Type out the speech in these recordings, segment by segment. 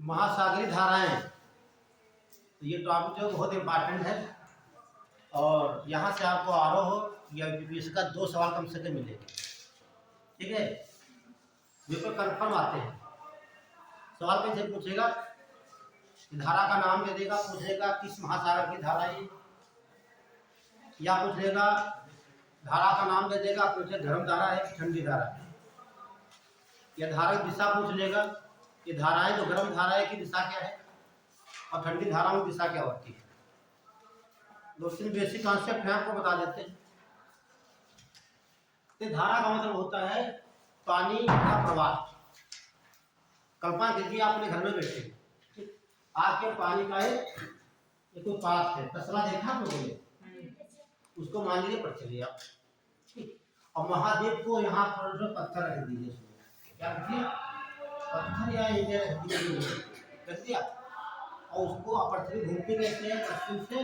महासागरीय धाराएं, तो ये टॉपिक जो बहुत इम्पोर्टेंट है और यहाँ से आपको आरोह या यूपीएससी का 2 सवाल कम से कम मिलेंगे। ठीक है, बिल्कुल कंफर्म आते हैं। सवाल कैसे पूछेगा, धारा का नाम दे देगा, पूछेगा किस महासागर की धारा है, या पूछेगा धारा का नाम दे देगा, पूछे गर्म धारा है कि ठंडी धारा है, या धारा की दिशा पूछ लेगा, ये धाराएं जो गर्म धारा है की दिशा क्या है और ठंडी धारा में दिशा क्या होती है। 2-3 बेसिक कॉन्सेप्ट है, आपको बता देते हैं। तो धारा का मतलब होता है पानी का प्रवाह। कल्पना कीजिए आपने घर में बैठे आपके पानी का एक कोई पात्र है, तसला देखा आप लोगों ने, उसको मान लीजिए पढ़ चलिए आप, और महादेव को यहाँ पर जो पत्थर रख दीजिए, उसमें क्या रख दिया, पत्थर या रख दिया, और उसको पृथ्वी घूमती कैसे है, पश्चिम से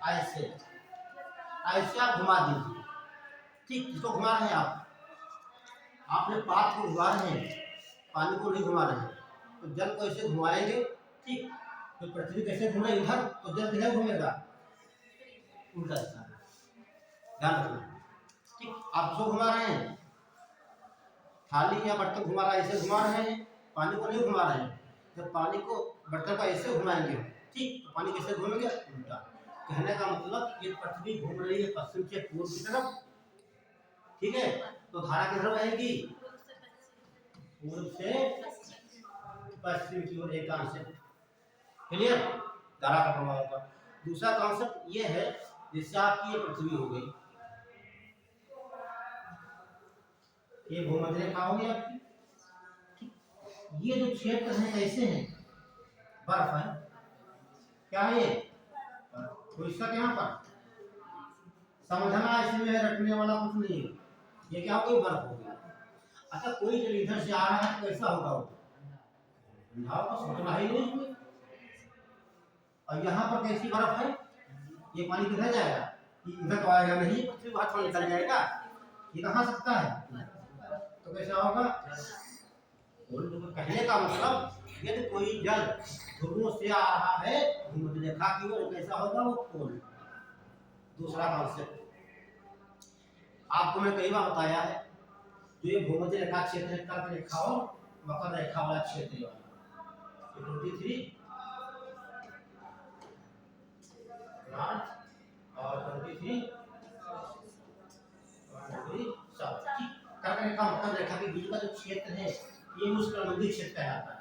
ऐसे ऐसे आप घुमा दीजिए। ठीक, इसको घुमा रहे हैं आपने पात्र को घुमा रहे हैं, पानी को नहीं घुमा रहे हैं, तो जल को ऐसे घुमाएंगे। ठीक, तो पृथ्वी कैसे घूमे इधर, तो जल किधर घूमेगा, उल्टा दिशा में, ध्यान रखना। ठीक, आप इसको घुमा रहे हैं, थाली या बर्तन घुमा रहा है, ऐसे घुमा रहे हैं, पानी को नहीं घुमा रहे हैं। जब पानी को बर्तन को ऐसे घुमाएंगे, ठीक, तो पानी कैसे घूमेंगे, उल्टा। कहने का मतलब ये पृथ्वी घूम रही है पश्चिम से पूर्व की तरफ। ठीक है, तो धारा किधर बहेगी, पूर्व से पश्चिम की ओर। एक कॉन्सेप्ट क्लियर, धारा का प्रभाव होगा। दूसरा कॉन्सेप्ट ये है, जिससे आपकी ये पृथ्वी हो गई, ये भूमध्य रेखा हो गई आपकी। ये जो क्षेत्र है कैसे हैं, बर्फ है, क्या है ये, तो इसका यहाँ पर समझना इसमें रखने वाला कुछ नहीं है, ये क्या हो गई, बर्फ हो गई। अच्छा, कोई जब इधर से आ रहा है तो कैसा होगा, वो ठंडा को सोचना ही नहीं। और यहाँ पर कैसी बर्फ है, ये पानी किधर जाएगा, इधर तो आएगा नहीं, पृथ्वी बाहर थोड़ा निकल जाएगा, ये कहाँ सकता है, तो कैसा होगा। कहने का मतलब यदि कोई जल ध्रुवों से आ रहा है भूमध्य रेखा की ओर, कैसा होगा, वो पोल। दूसरा कॉन्सेप्ट आपको मैं कई बार बताया है, जो ये भूमध्य रेखा क्षेत्र है, कर्क रेखा और मकर रेखा वाला क्षेत्र वाला 23 और 23 सब। कर्क रेखा मकर रेखा के बीच का जो क्षेत्र है, ये उष्णकटिबंधीय क्षेत्र कहलाता है।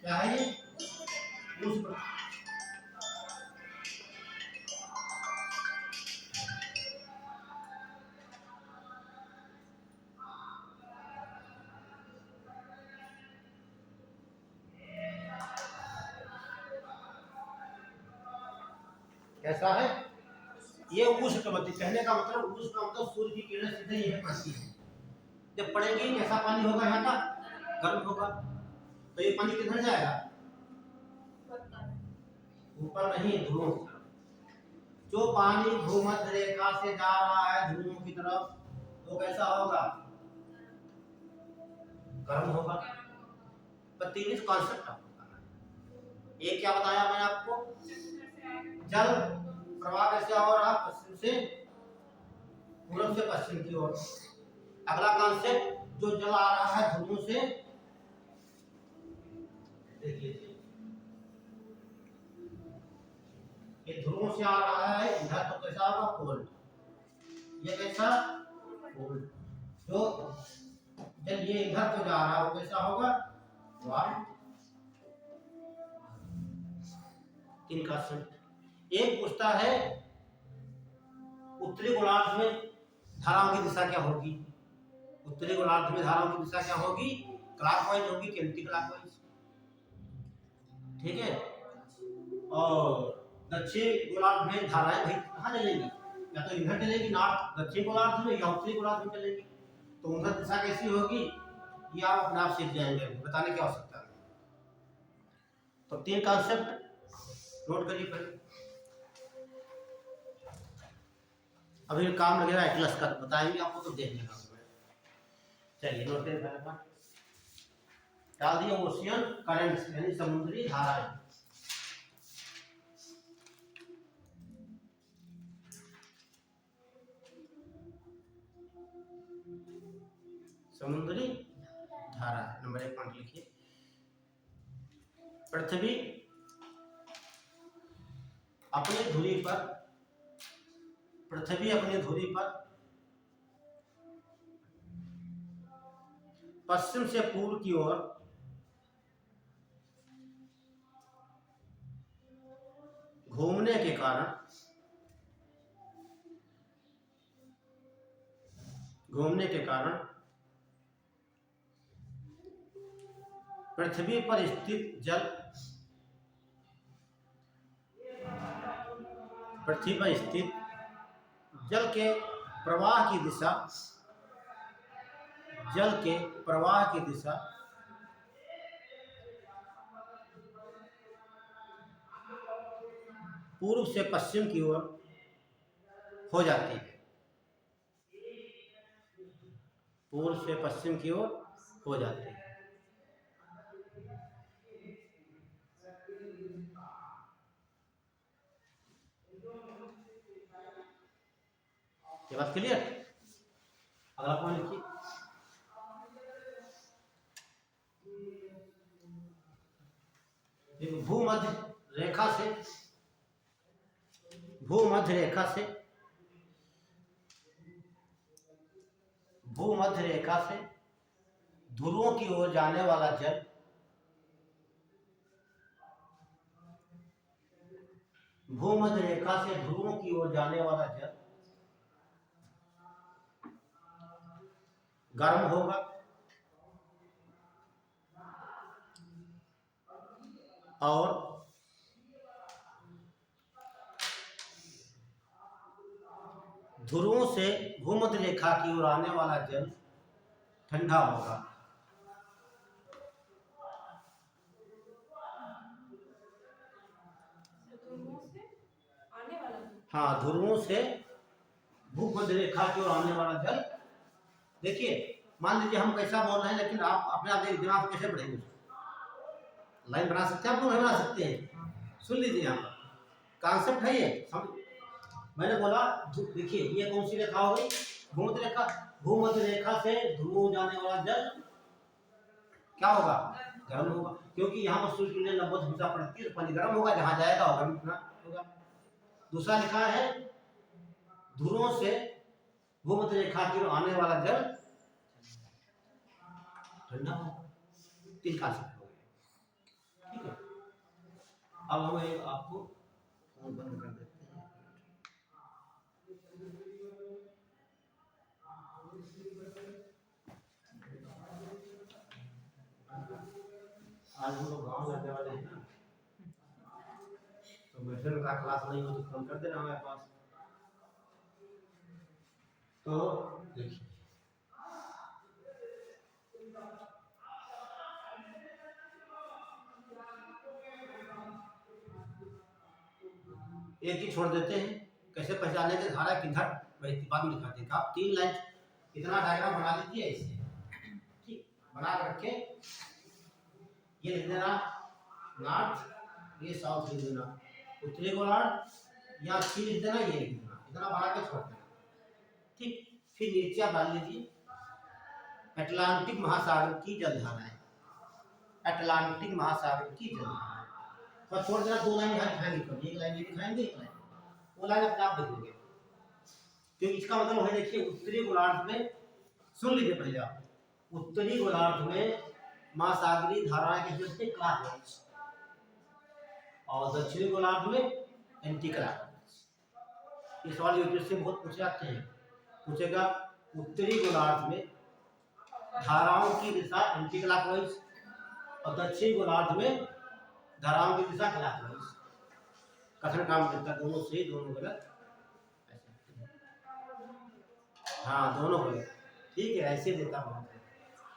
क्या है ये, कैसा है, ये उष्णकटिबंधीय। कहने का मतलब उष्ण का मतलब सूर्य की किरणें सीधे यहीं पड़ती है, जब पड़ेगी कैसा पानी होगा, यहाँ का गर्म होगा, तो ये पानी किधर जाएगा, ऊपर नहीं, ध्रुवों की तरफ। जो पानी भूमध्य रेखा से जा रहा है ध्रुवों की तरफ, वो कैसा होगा, गर्म होगा। पर 3 कॉन्सेप्ट आपको बताना है। एक क्या बताया मैंने आपको, जल प्रवाह कैसे हो रहा, पश्चिम से पूर्व से पश्चिम की ओर। अगला कॉन्सेप्ट, जो जल आ रहा है ध्रुवों से, देखिए ये ध्रुवों से आ रहा है इधर, तो कैसा होगा, पोल। ये कैसा, पोल। जो जल ये इधर तो जा रहा है, वो कैसा होगा, वार्म। 3 कॉन्सेप्ट। एक पूछता है उत्तरी गोलार्ध में धाराओं की दिशा क्या होगी, उत्तरी गोलार्ध में धाराओं की दिशा क्या होगी, क्लॉकवाइज होगी कि एंटी क्लॉकवाइज। ठीक है, और दक्षिण गोलार्ध में धाराएं भाई कहाँ चलेंगी, या तो इधर चलेगी नॉर्थ दक्षिण गोलार्ध में, या उत्तरी गोलार्ध में चलेगी, तो उधर दिशा कैसी होगी, ये आप अपने आप सीख जाएंगे, बताने की आवश्यकता नहीं। तो 3 कॉन्सेप्ट नोट करिए पहले, अभी काम लगेगा एटलस का, बताएंगे आपको, तो देख लेना। चलिए नोट करिए पहले। डाल दिया ओशियन करंट्स यानी समुद्री धाराएं। समुद्री धारा नंबर 1 पॉइंट लिखिए। पृथ्वी अपनी धुरी पर पश्चिम से पूर्व की ओर घूमने के कारण पृथ्वी पर स्थित जल के प्रवाह की दिशा पूर्व से पश्चिम की ओर हो जाती है। ये बात क्लियर? अगला पॉइंट लिखिए। भूमध्य रेखा से ध्रुवों की ओर जाने वाला जल गर्म होगा और ध्रुवों से भूमध्य रेखा की ओर आने वाला जल ठंडा होगा। हाँ, ध्रुवों से भूमध्य रेखा की ओर आने वाला जल। देखिए, मान लीजिए हम कैसा बोल रहे हैं, लेकिन आप अपने आप दिमाग कैसे बढ़ेंगे? लाइन बना सकते हैं आप लोग? नहीं बना सकते हैं? सुन लीजिए, यहाँ पर कॉन्सेप्ट है ये। मैंने बोला देखिए, ये कौन सी रेखा हो गई? भूमध्य रेखा से ध्रुव जाने वाला जल क्या होगा? गर्म होगा, क्योंकि यहाँ पर सूर्य की किरणें 90 दिशा पड़ती है, तो पानी गर्म होगा, जहाँ जाएगा वो गर्म होगा। दूसरा लिखा है ध्रुवों से भूमध्य रेखा की ओर आने वाला जल ठंडा होगा। 3 कॉन्सेप्ट हो गए, ठीक है। अब हम आपको बंद कर देते हैं। आज हम लोग गाँव जाने वाले हैं ना, तो मेडिसिन का क्लास नहीं हो तो फोन कर देना हमारे पास। तो देखिए, एक ही छोड़ देते हैं। कैसे पहचाने के धारा किधर बहती, बाद में दिखाते हैं। आप 3 लाइन इतना डायग्राम बना लीजिए ऐसे, ठीक, बना कर रखे। ये लिख देना नॉर्थ, ये साउथ लिख देना, उत्तरी गोलार्ध या सी लिख देना, ये लिख देना। इतना बना के छोड़ देना, ठीक। फिर नीचे आप डाल लीजिए अटलांटिक महासागर की जलधाराएं। अटलांटिक महासागर की जलधाराएं और छोड़ देना। 2 लाइन यहाँ दिखाएंगे, एक लाइन ये दिखाएंगे, एक लाइन वो लाइन अपने आप देखेंगे। तो इसका मतलब है, देखिए, उत्तरी गोलार्ध में, सुन लीजिए पहले आप, उत्तरी गोलार्ध में महासागरीय धाराएं के जो थे क्लॉकवाइज, और दक्षिणी गोलार्ध में एंटी क्लॉकवाइज। इस सवाल यूट्यूब से बहुत पूछे जाते हैं। पूछेगा उत्तरी गोलार्ध में धाराओं की दिशा एंटी क्लॉकवाइज और दक्षिणी गोलार्ध में धाराओं की दिशा क्लॉकवाइज। कथन काम करता, दोनों सही दोनों गलत, हाँ दोनों गलत, ठीक है, ऐसे देता हूँ।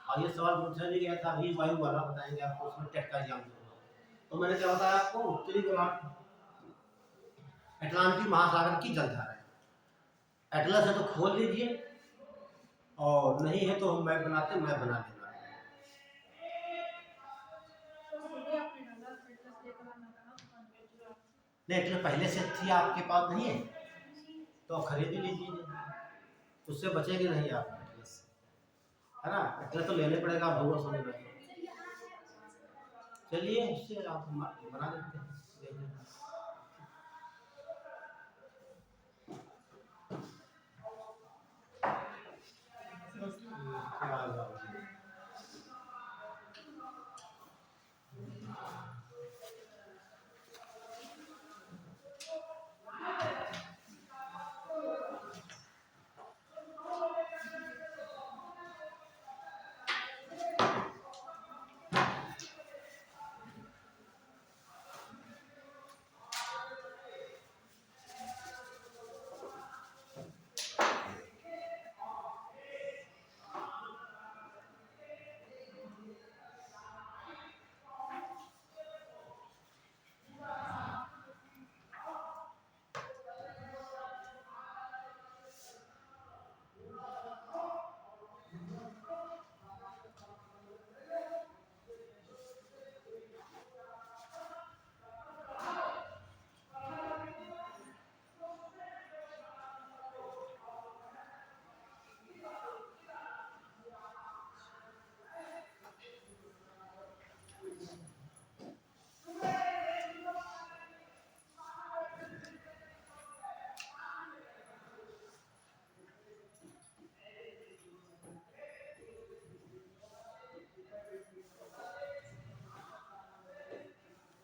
और ये सवाल पूछा नहीं गया था अभी वायु वाला, बताएंगे आपको, उसमें टेट का एग्जाम। तो मैंने क्या बताया आपको? उत्तरी गोलार्ध अटलांटिक महासागर की जलधारा है। एटलस है तो खोल लीजिए, और नहीं है तो हम मैप बनाते, मैप बना देना। नहीं, पहले से थी आपके पास नहीं है तो खरीद ही लीजिए, उससे बचेंगे नहीं आप Atlas से, है ना। Atlas तो लेने पड़ेगा भगवान समझ में। चलिए उससे आप बना देते हैं, देख लेते हैं। क्या होगा?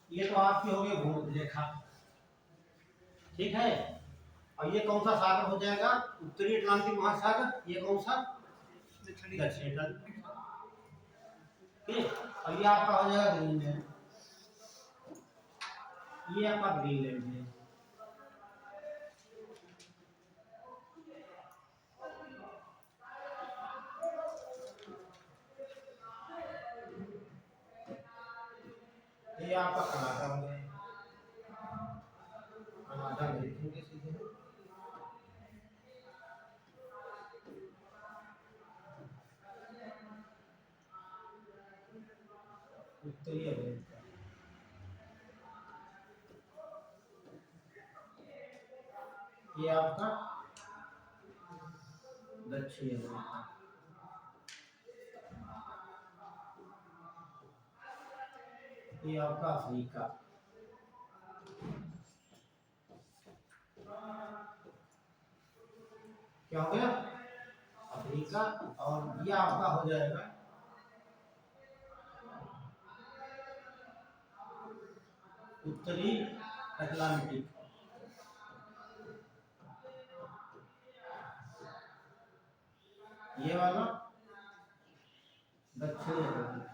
ये तो आपकी हो गई भूमध्यरेखा, ठीक है। और ये कौन सा सागर हो जाएगा? उत्तरी अटलांटिक महासागर। ये कौन सा? दक्षिणी अटलांटिक। ठीक। और ये आपका हो जाएगा ग्रीनलैंड, ये आपका ग्रीनलैंड है। ये आपका कनाडा हो गया, कनाडा में लिखेंगे सीधे। उत्तरी अमेरिका, ये आपका दक्षिणी अमेरिका, ये आपका अफ्रीका, क्या हो गया? अफ्रीका। और ये आपका हो जाएगा उत्तरी अटलांटिक। ये वाला दक्षिणी अटलांटिक।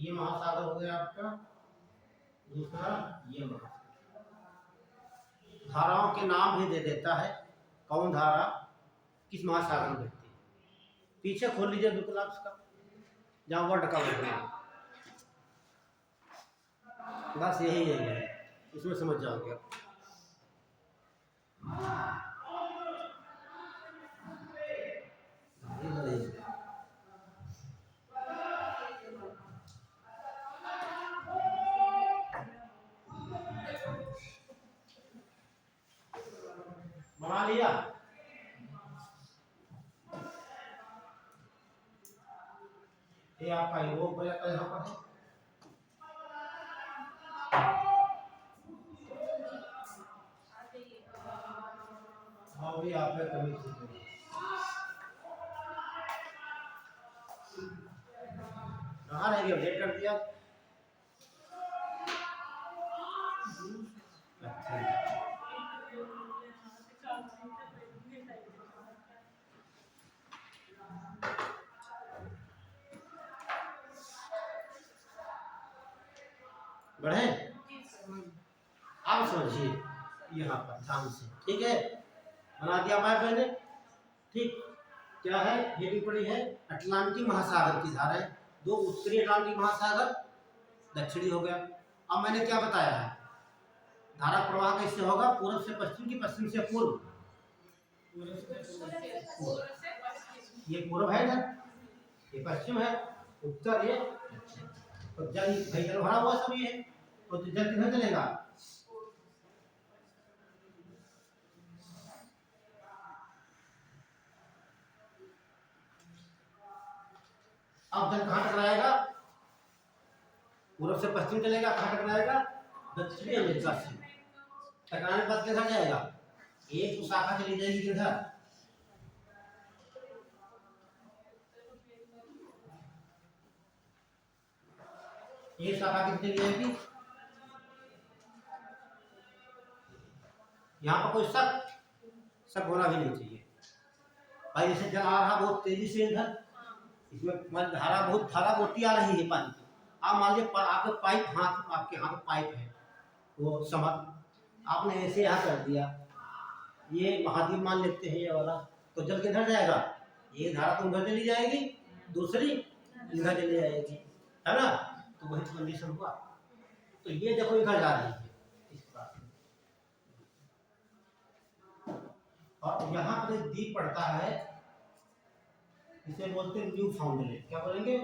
ये महासागर हो गया आपका दूसरा। ये महासागर धाराओं के नाम भी दे देता है, कौन धारा किस महासागर में बहती है। पीछे खोल लीजिए बिल्कुल आप इसका, जहाँ वर्ड का बैठना, बस यही है, इसमें समझ जाओगे आप। बना लिया? ये आपका यूरोप हो जाता है यहाँ पर। हाँ भी आप कमी कहाँ रह गया? अपडेट कर दिया। बढ़े? आप समझिए यहाँ पर ध्यान से, ठीक है। बना दिया मैप मैंने, ठीक। क्या है? ये भी पड़ी है अटलांटिक महासागर की धारा है, दो उत्तरी अटलांटिक महासागर, दक्षिणी हो गया। अब मैंने क्या बताया है? धारा प्रवाह कैसे होगा? पूर्व से पश्चिम की पश्चिम से पूर्व। ये पूर्व है ना, ये पश्चिम है। उत्तर ये। तो जल भाई जल भरा हुआ सब ये, तो जल किधर चलेगा? अब जल कहाँ टकराएगा? पूर्व से पश्चिम चलेगा, कहाँ टकराएगा? दक्षिणी अमेरिका से। टकराने के बाद किधर जाएगा? एक तो शाखा चली जाएगी किधर? एक शाखा कितनी चली जाएगी? यहाँ पर कोई शक होना भी नहीं चाहिए भाई। जैसे जल आ रहा बहुत तेजी से इधर, इसमें धारा मोटी आ रही है पानी की। आप मान लीजिए आपके पाइप हाथ, आपके हाथ पाइप है वो समझ, आपने ऐसे यहाँ कर दिया, ये महाद्वीप मान लेते हैं ये वाला, तो जल किधर जाएगा? ये धारा तो उधर चली जाएगी, दूसरी इधर चली जाएगी, है ना? तो वही कंडीशन हुआ। तो ये देखो इधर जा रही है इस बात में। और यहाँ पर एक द्वीप पड़ता है, इसे बोलते हैं न्यू फाउंडलैंड। क्या बोलेंगे?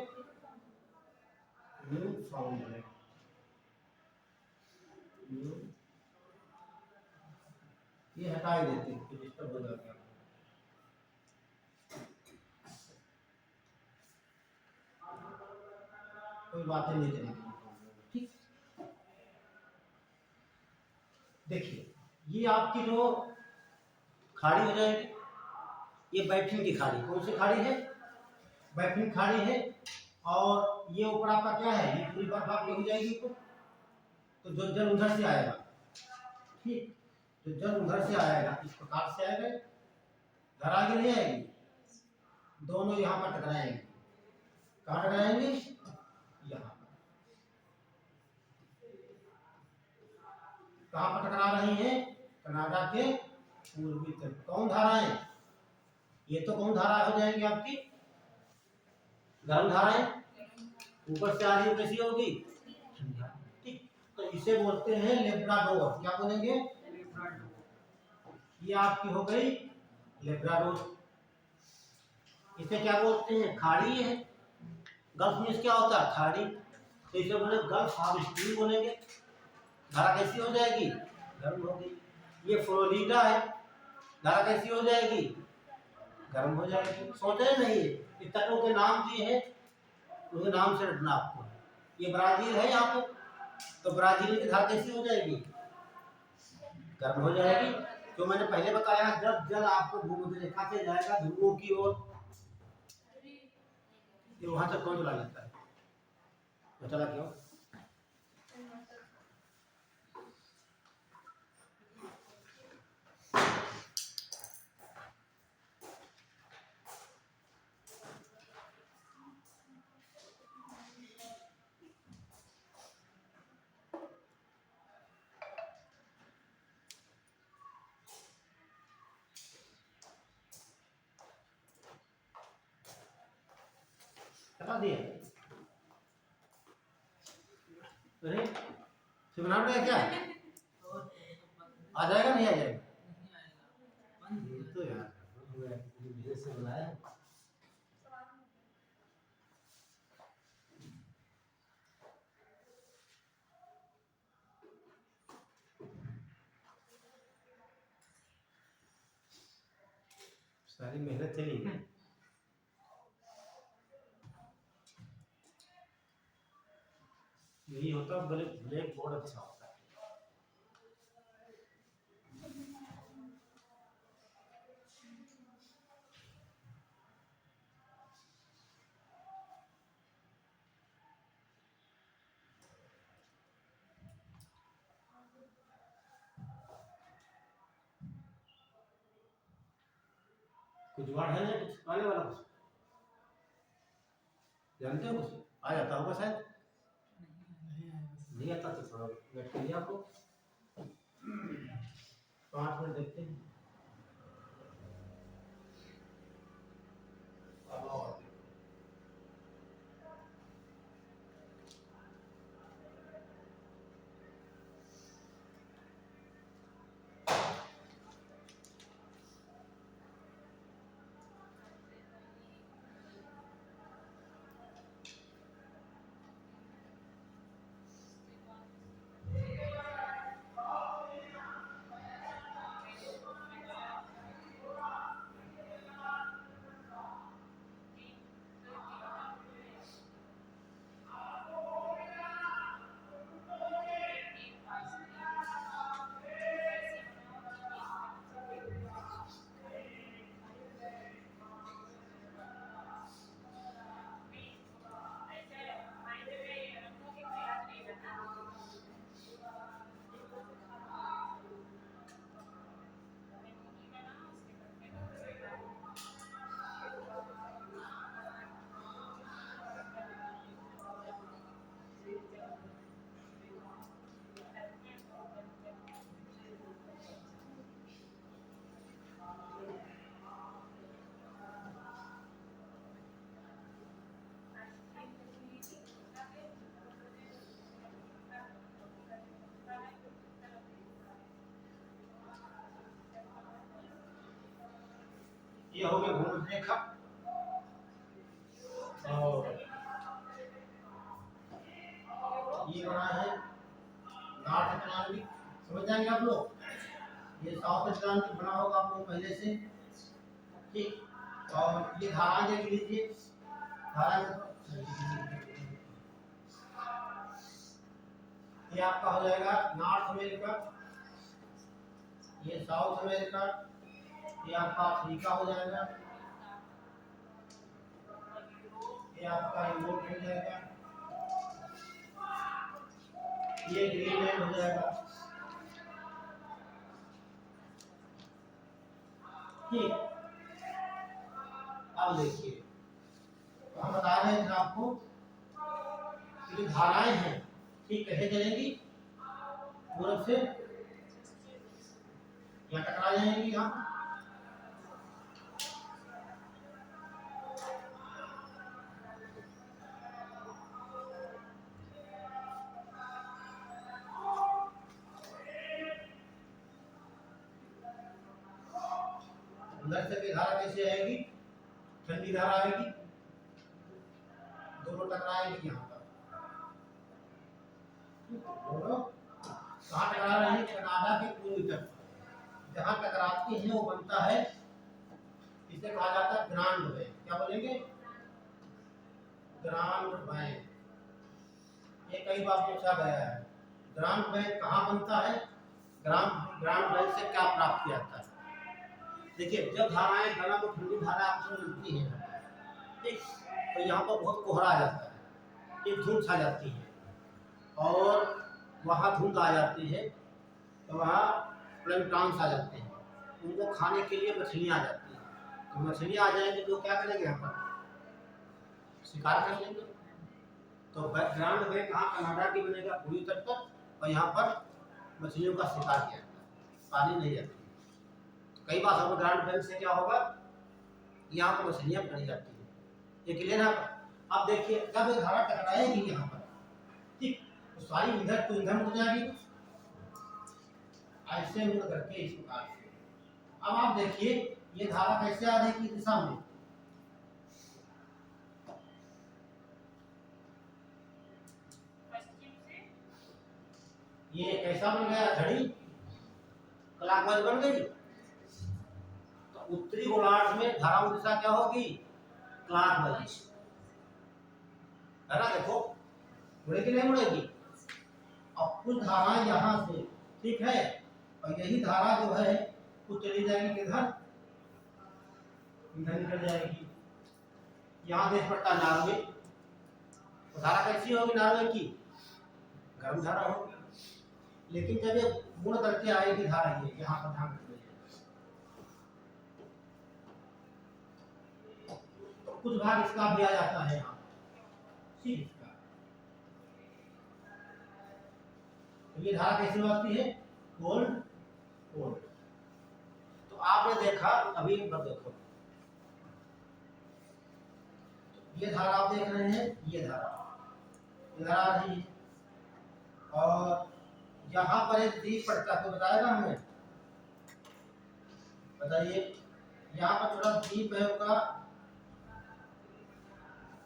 न्यू फाउंडलैंड। ये हटा ही देते हैं, तो डिस्टर्ब हो जाता है। कोई बातें नहीं करेंगे, ठीक। देखिए ये आपकी जो खाड़ी हो जाएगी, ये बैठिन की खाड़ी। कौन सी खाड़ी है? बैठिन खाड़ी है। और ये ऊपर आपका क्या है? ये पूरी बर्फ आपकी हो जाएगी ऊपर। तो जो जल उधर से आएगा, ठीक, जो जल उधर से आएगा इस प्रकार से आएगा, घर आगे नहीं आएगी, दोनों यहाँ पर टकराएंगे। कहाँ टकराएंगे? यहाँ पर। कहाँ पर टकरा रही है? कनाडा के पूर्वी तट। कौन धाराएं? ये तो कौन धारा हो जाएंगी आपकी? गर्म धाराएं। ऊपर से आ रही कैसी होगी? ठीक। तो इसे बोलते हैं लेब्राडोर। क्या बोलेंगे? ये आपकी हो गई लेब्राडोर। इसे क्या बोलते हैं? खाड़ी है। गल्फ में क्या होता है? खाड़ी। तो इसे बोले गल्फ ऑफ स्ट्रीम बोलेंगे। धारा कैसी हो जाएगी? गर्म होगी। ये फ्लोरिडा है, धारा कैसी हो जाएगी? गर्म हो जाएगी। सोचे नहीं, ये तटों के नाम दिए हैं, उनके नाम से रटना आपको। ये ब्राजील है यहाँ पे, तो ब्राजील की धारा कैसी हो जाएगी? गर्म हो जाएगी। तो मैंने पहले बताया, जब जल आपको भूमध्य रेखा से जाएगा ध्रुवों की ओर, ये वहां तक कौन चला जाता है? वो चला क्यों? चला दिया। अरे शिवनाम ने क्या आ जाएगा? नहीं आ जाएगा? तो यार विदेश से बुलाया। सारी मेहनत चली गई। यही होता, ब्लैक बोर्ड अच्छा होता है। कुछ जुगाड़ है ना? कुछ आने वाला? कुछ जानते हो? कुछ आ जाता होगा शायद। नहीं आता तो थोड़ा वेट करिए आपको। 5 मिनट देखते हैं। अब और ये हो गया भूमध्य रेखा। और ये बना है नॉर्थ अटलांटिक, समझ जाएंगे आप लोग। ये साउथ अटलांटिक बना होगा आप लोग पहले से, ठीक। और ये धारा देख लीजिए, धारा ये आपका हो जाएगा नॉर्थ अमेरिका, ये साउथ अमेरिका, ये आपका अफ्रीका हो जाएगा, ये आपका यूरोप हो जाएगा, ये ग्रीनलैंड हो जाएगा, ठीक। अब देखिए, तो हम बता रहे थे आपको कि धाराएं हैं, ठीक, कैसे चलेंगी, पूरब से या टकरा जाएंगी यहाँ, अंदर से की धारा कैसे आएगी, ठंडी धारा आएगी, दोनों टकराएंगी यहाँ पर, दोनों कहाँ टकरा रही है, कनाडा के पूर्वी तट, जहाँ टकराती है वो बनता है, इसे कहा जाता है ग्रांड बैंक। क्या बोलेंगे, ग्रांड बैंक। ये कई बार पूछा गया है, ग्रांड बैंक कहाँ बनता है, ग्रांड बैंक से क्या प्राप्त किया जाता है। देखिए, जब धाराएं गर्म और ठंडी धारा आपस में मिलती हैं, ठीक, तो यहाँ पर बहुत कोहरा आ जाता है, एक धुंध छा जाती है, और वहाँ धुंध आ जाती है, तो वहाँ प्लैंक्टन्स आ जाते हैं, उनको खाने के लिए मछलियाँ आ जाती हैं, तो मछलियाँ आ जाएंगी तो क्या करेंगे, यहाँ पर शिकार कर लेंगे। तो ग्रांड बैंक कहाँ, कनाडा की बनेगा पूर्वी तट पर, और यहाँ पर मछलियों का शिकार किया जाता है, पानी नहीं जाती। कई बार हम ग्रांड बैंक से क्या होगा, यहाँ पर मछलियाँ पकड़ी जाती है, ये क्लियर है। अब देखिए, जब ये धारा टकराएगी यहाँ पर, ठीक, तो सारी इधर तो इधर मुड़ जाएगी, ऐसे मुड़ करके इस प्रकार से। अब आप देखिए, ये धारा कैसे आ रही है दिशा में, ये कैसा बन गया, घड़ी क्लॉकवाइज बन गई, तो उत्तरी गोलार्ध में धारा दिशा क्या होगी, क्लॉकवाइज, है ना। देखो, मुड़ेगी नहीं मुड़ेगी। अब कुछ धाराएं यहाँ से, ठीक है, और यही धारा जो है वो चली जाएगी किधर, इधर निकल जाएगी, यहाँ देश पड़ता नॉर्वे, तो धारा कैसी होगी नॉर्वे की, गर्म धारा होगी। लेकिन जब ये मुड़ करके आएगी धारा, ये यहाँ पर ध्यान रखिए, तो कुछ भाग इसका भी आ जाता है यहाँ, ठीक, इसका, तो ये धारा कैसे होती है, कोल्ड कोल्ड। तो आपने देखा, अभी एक बार देखो, ये धारा आप देख रहे हैं, ये धारा इधर आ रही है, और यहाँ पर एक द्वीप पड़ता है, तो बताएगा हमें, बताइए, यहाँ पर छोटा द्वीप है, उसका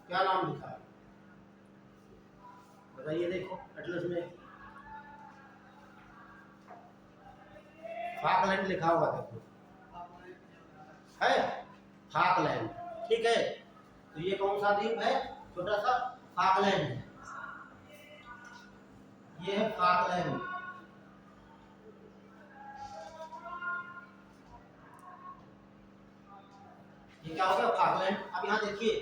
क्या नाम लिखा है, बताइए, देखो एटलस में फाकलैंड लिखा हुआ, देखो है, फाकलैंड, ठीक है। तो ये कौन सा द्वीप है, छोटा सा फाकलैंड है, ये है फाकलैंड। ये क्या हो गया, फाकलैंड। अब यहाँ देखिए,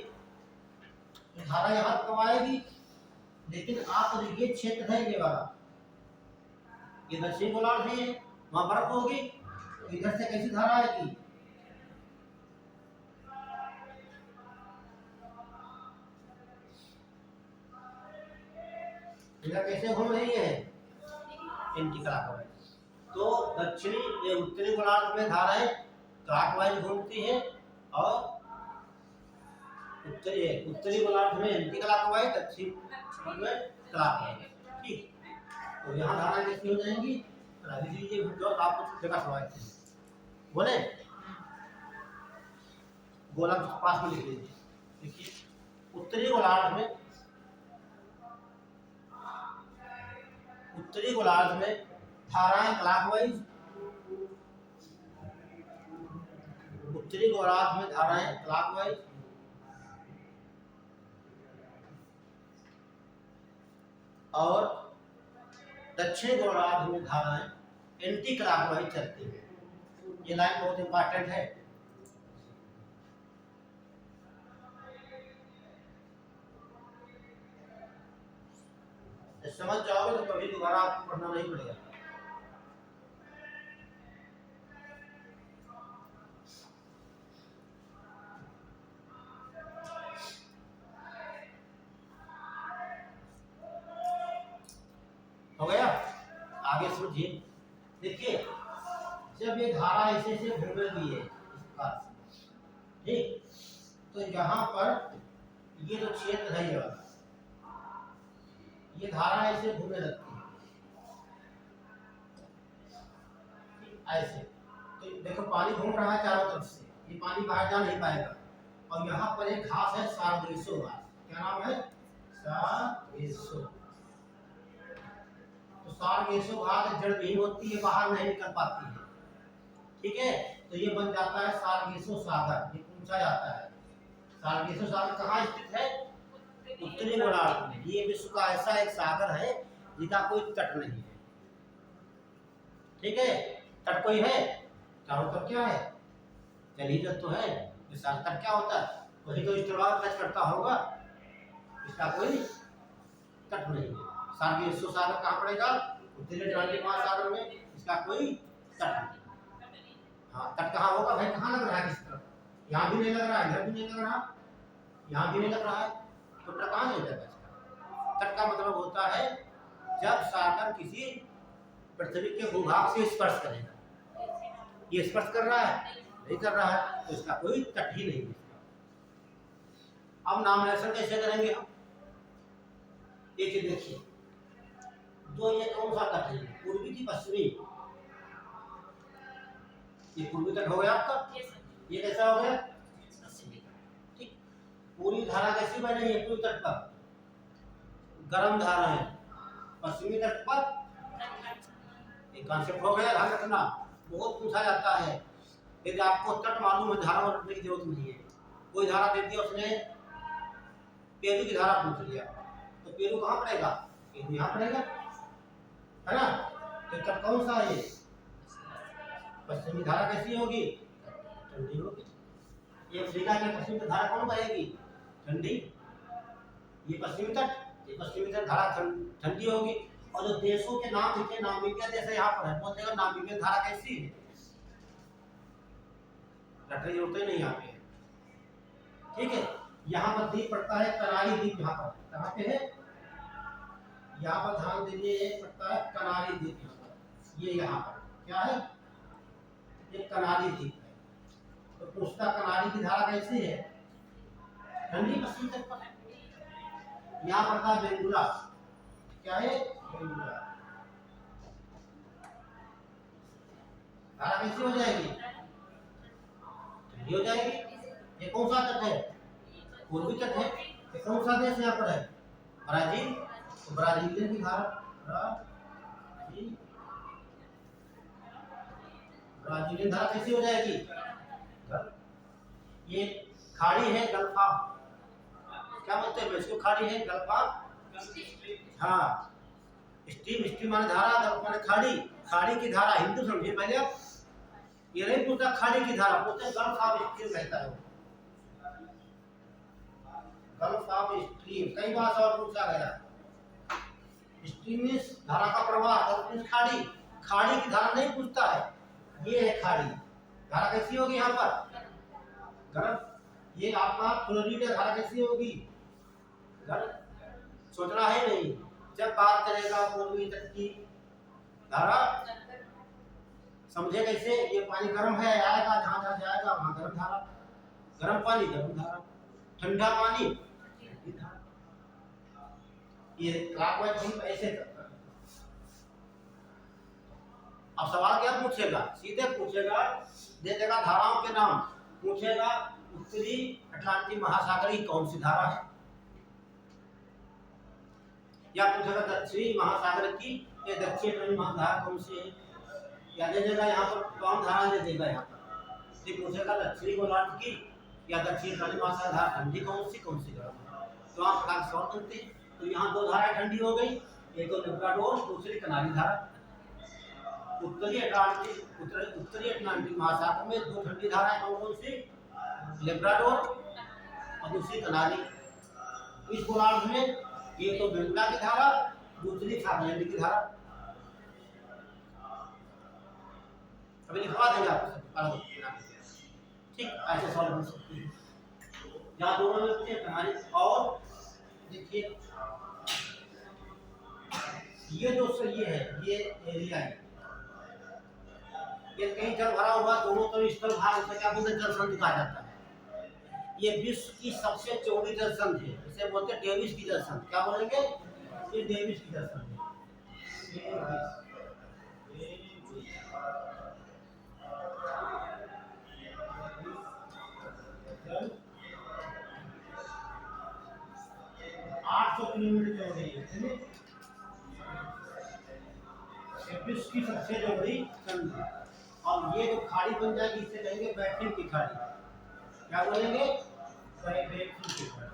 धारा यहाँ कब आएगी, लेकिन आप ये क्षेत्र है, ये वाला, ये दक्षिण गोलार्ध है, वहां बर्फ होगी, तो इधर से कैसी धारा आएगी, इधर कैसे घूम रही है, एंटी क्लॉकवाइज। तो दक्षिणी उत्तरी गोलार्ध में धाराएं क्लॉकवाइज घूमती है, और उत्तरी गोलार्ध में एंटी क्लॉकवाइज, दक्षिण में क्लॉकवाइज, ठीक। तो यहाँ धारा कैसी हो जाएंगी, लीजिए जो आपको जगह सवाल थे, बोले। गोलक पास में लिख लीजिए। देखिए उत्तरी गोलार्ध में धाराएं क्लॉकवाइज, उत्तरी गोलार्ध में धाराएं क्लॉकवाइज और दक्षिण गोलार्ध में धाराएं एंटी क्लॉकवाइज चलती है। ये लाइन बहुत इंपॉर्टेंट है। समझ जाओगे तो कभी दोबारा आपको पढ़ना नहीं पड़ेगा। हो गया? आगे समझिए। देखिए जब ये धारा ऐसे ऐसे घूमेगी है इस प्रकार से, ठीक, तो यहाँ पर ये जो क्षेत्र है ये धारा ऐसे घूमने लगती है ऐसे। तो देखो पानी घूम रहा है चारों तरफ से, ये पानी बाहर जा नहीं पाएगा। और यहाँ पर एक घास है सारगेसो घास। क्या नाम है? सारगेसो। तो सारगेसो घास जड़ विहीन होती है, बाहर नहीं निकल पाती है, ठीक है। तो ये बन जाता है सारगेसो सागर। ये पूछा जाता है सारगेसो सागर कहाँ स्थित है? उत्तरी गोलार्ध में। ये विश्व का ऐसा एक सागर है जिसका कोई तट नहीं है, ठीक है। तट कोई है? चारों तरफ क्या है? जलीय तो है। इसका तट क्या होता है? वही तो इस्तेमाल टच करता होगा, इसका कोई तट नहीं है। सारगेसो सागर कहाँ पड़ेगा? उत्तरी अटलांटिक महासागर में। इसका कोई तट नहीं। हाँ, तट कहाँ होगा भाई? कहाँ लग रहा है? किस तरफ? यहाँ भी नहीं लग रहा है, इधर भी नहीं लग रहा, यहाँ भी नहीं लग रहा है, तो तट कहाँ नहीं लगा? तट का मतलब होता है जब सागर किसी पृथ्वी के भूभाग से स्पर्श करेगा। ये स्पर्श कर रहा है? नहीं कर रहा है, तो इसका कोई तट ही नहीं है। अब नामकरण कैसे करेंगे हम? ये चीज देखिए, जो ये कौन सा तट है? पूर्वी की पश्चिमी? ये पूर्वी तट हो गया आपका। ये कैसा हो गया? ठीक। पूरी धारा कैसी बह रही है पूर्वी तट पर? गर्म धारा है। पश्चिमी तट पर एक कॉन्सेप्ट हो गया, ध्यान रखना। बहुत पूछा जाता है। यदि आपको तट मालूम है, धारा रखने की जरूरत नहीं है। कोई धारा दे दिया उसने, पेरू की धारा पूछ लिया, तो पेरू कहाँ पड़ेगा? पेरू यहाँ पड़ेगा, है ना। तो तट कौन सा है? पश्चिमी धारा कैसी होगी? ठंडी होगी। ये अफ्रीका के पश्चिमी धारा कौन बहेगी? ठंडी। ये पश्चिमी तट, ये पश्चिमी तट धारा ठंडी होगी। और जो देशों के नाम लिखे, नामीबिया देश यहाँ पर है, बोलते हैं नामीबिया धारा कैसी है? रटने की जरूरत नहीं यहाँ पे, ठीक है। यहाँ पर द्वीप पड़ता है कनारी द्वीप। यहाँ पर कहाँ पे है? यहाँ पर ध्यान दीजिए, एक पड़ता है कनारी द्वीप। यहाँ पर, ये यहाँ पर क्या है? ये कनारी द्वीप है। तो पूछता कनारी की धारा कैसी है? ठंडी पश्चिमी तट पर है। यहाँ पड़ता है बेंगुला। क्या है? बेंगुला। धारा कैसी हो जाएगी? ठंडी हो जाएगी। ये कौन सा तट है? पूर्वी तट है। ये कौन सा देश यहाँ पर है? ब्राजील। तो ब्राजीलियन की धारा, ब्राजीलियन धारा कैसी हो जाएगी? ये खाड़ी है गल्फा, क्या बोलते हैं इसको? खाड़ी है गल्फा। हाँ, स्ट्रीम, स्ट्रीम माने धारा, गल्फ माने खाड़ी। खाड़ी की धारा हिंदू समझिए पहले आप। ये नहीं पूछता खाड़ी की धारा, पूछते गल्फ ऑफ स्ट्रीम कहता है। गल्फ ऑफ स्ट्रीम कई बार और पूछा गया। स्ट्रीम में धारा का प्रवाह, गल्फ में खाड़ी। खाड़ी की धारा नहीं पूछता है। ये है खाड़ी। धारा कैसी होगी यहाँ पर? गर्म। ये आपका फ्लोरिडा धारा कैसी होगी? गर्म। सोचना है नहीं। जब बात करेगा पूर्वी तट की धारा, समझे कैसे? ये पानी गर्म है, आएगा जहाँ जहाँ जाएगा वहाँ गर्म धारा। गर्म पानी गर्म धारा, ठंडा पानी ठंडी धारा। ये क्लॉकवाइज ऐसे करता है। अब सवाल क्या पूछेगा? सीधे पूछेगा, दे देगा धाराओं के नाम, पूछेगा उत्तरी अटलांटिक महासागर की कौन सी धारा है? या पूछेगा दक्षिणी महासागर की या दक्षिण अटलांटिक महासागर कौन सी है? या दे देगा यहाँ पर कौन धारा दे देगा यहाँ पर। ये पूछेगा दक्षिणी गोलार्ध की या दक्षिण अटलांटिक महासागर धारा ठंडी कौन सी गर्म है। तो आप फटाक सॉल्व करते हैं। तो यहाँ दो धाराएं ठंडी हो गई, एक तो लिब्राडोर, दूसरी कनारी धारा। उत्तरी अटलांटिक महासागर में दो ठंडी धाराएं कौन सी? लिब्राडोर और दूसरी कनारी। इस गोलार्ध में एक तो बेंगुला की धारा, दूसरी फार्लैंड की धारा। अभी लिखवा देंगे आपको, ठीक, ऐसे सॉल्व कर सकते हैं। यहाँ दोनों मिलते हैं कनारी। और देखिए ये जो ये है, ये एरिया है, ये कहीं जल भरा हुआ दोनों तरफ स्थल भाग से क्या बोलते हैं, जल संधि कहा जाता है। ये विश्व की सबसे चौड़ी जल संधि है, इसे बोलते हैं डेविस की जल संधि। क्या बोलेंगे? ये डेविस की जल संधि। 800 किलोमीटर चौड़ी है, विश्व की सबसे चौड़ी संधि। और ये जो खाड़ी बन जाएगी इसे कहेंगे बैठन की खाड़ी। क्या बोलेंगे? बैठन की खाड़ी।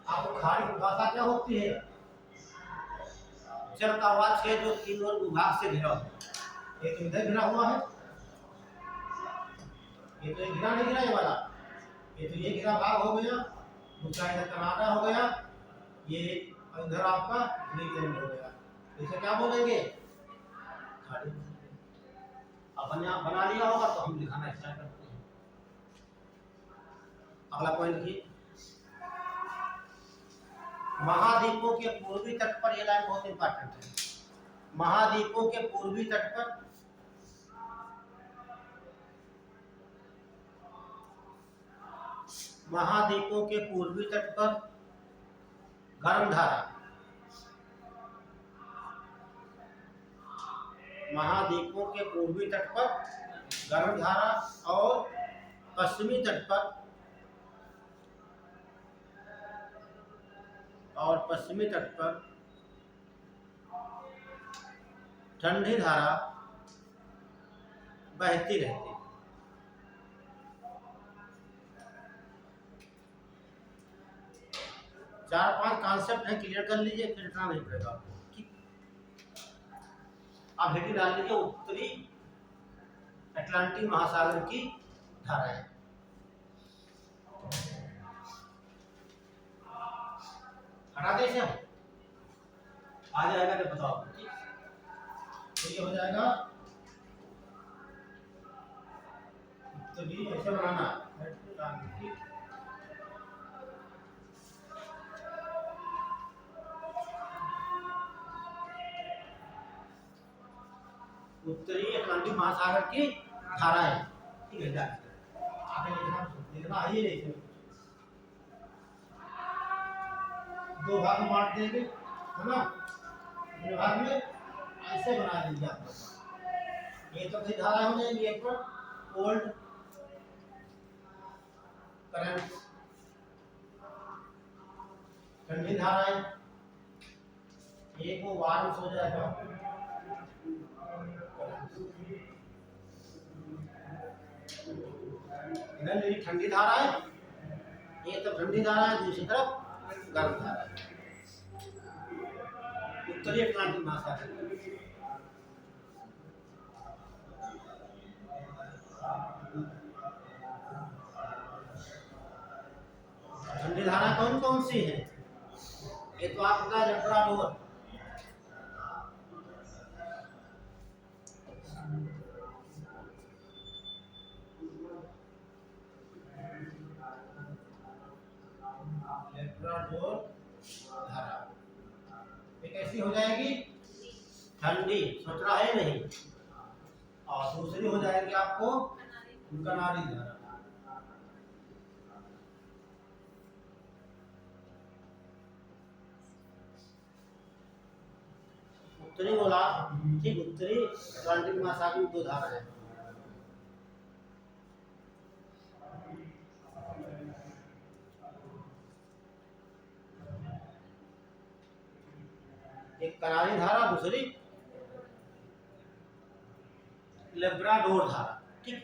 आपको खाड़ी की भाषा क्या होती है? जल का वह क्षेत्र जो तीन और विभाग से घिरा हुआ। एक इधर घिरा हुआ है, ये तो घिरा नहीं, घिरा ये वाला, ये तो ये घिरा भाग हो गया, दूसरा इधर कनाडा हो गया, ये इधर आपका ग्रीनलैंड हो गया। इसे क्या बोलेंगे? खाड़ी। अपन यहाँ बना लिया होगा तो हम दिखाना स्टार्ट करते हैं। अगला पॉइंट लिखिए, महाद्वीपों के पूर्वी तट पर, यह लाइन बहुत इंपॉर्टेंट है। महाद्वीपों के पूर्वी तट पर गर्म धारा, महाद्वीपों के पूर्वी तट पर गर्म धारा और पश्चिमी तट पर ठंडी धारा बहती रहती है। चार पांच कॉन्सेप्ट है, क्लियर कर लीजिए, फिर इतना नहीं पड़ेगा आपको। ठीक, अब हेडिंग डाल लीजिए उत्तरी अटलांटिक महासागर की धाराएं। हटा दे इसे, आ जाएगा तो बताओ। ठीक, तो ये हो जाएगा उत्तरी, ऐसे बनाना उत्तरी अटलांटिक महासागर की धाराएं। ठीक है, आगे लिखना आइए नहीं, दो भाग में बांट देंगे, है ना। दो भाग में ऐसे बना दीजिए आप। ये तो कई धारा हो जाएंगी, एक पर कोल्ड करंट ठंडी धाराएं, एक वो वार्म हो जाएगा, इधर मेरी ठंडी धारा है, ये तो ठंडी धारा है, दूसरी तरफ गर्म धारा है। उत्तरी अटलांटिक महासागर ठंडी धारा कौन कौन सी है? ये तो आपका लिब्राडोर, धारा ये कैसी हो जाएगी? ठंडी, सोच रहा है नहीं। और दूसरी हो जाएगी आपको कनारी धारा। उत्तरी गोलार्ध, ठीक, उत्तरी अटलांटिक महासागर में 2 धारा है। एक करारी धारा, दूसरी लेब्राडोर धारा, ठीक।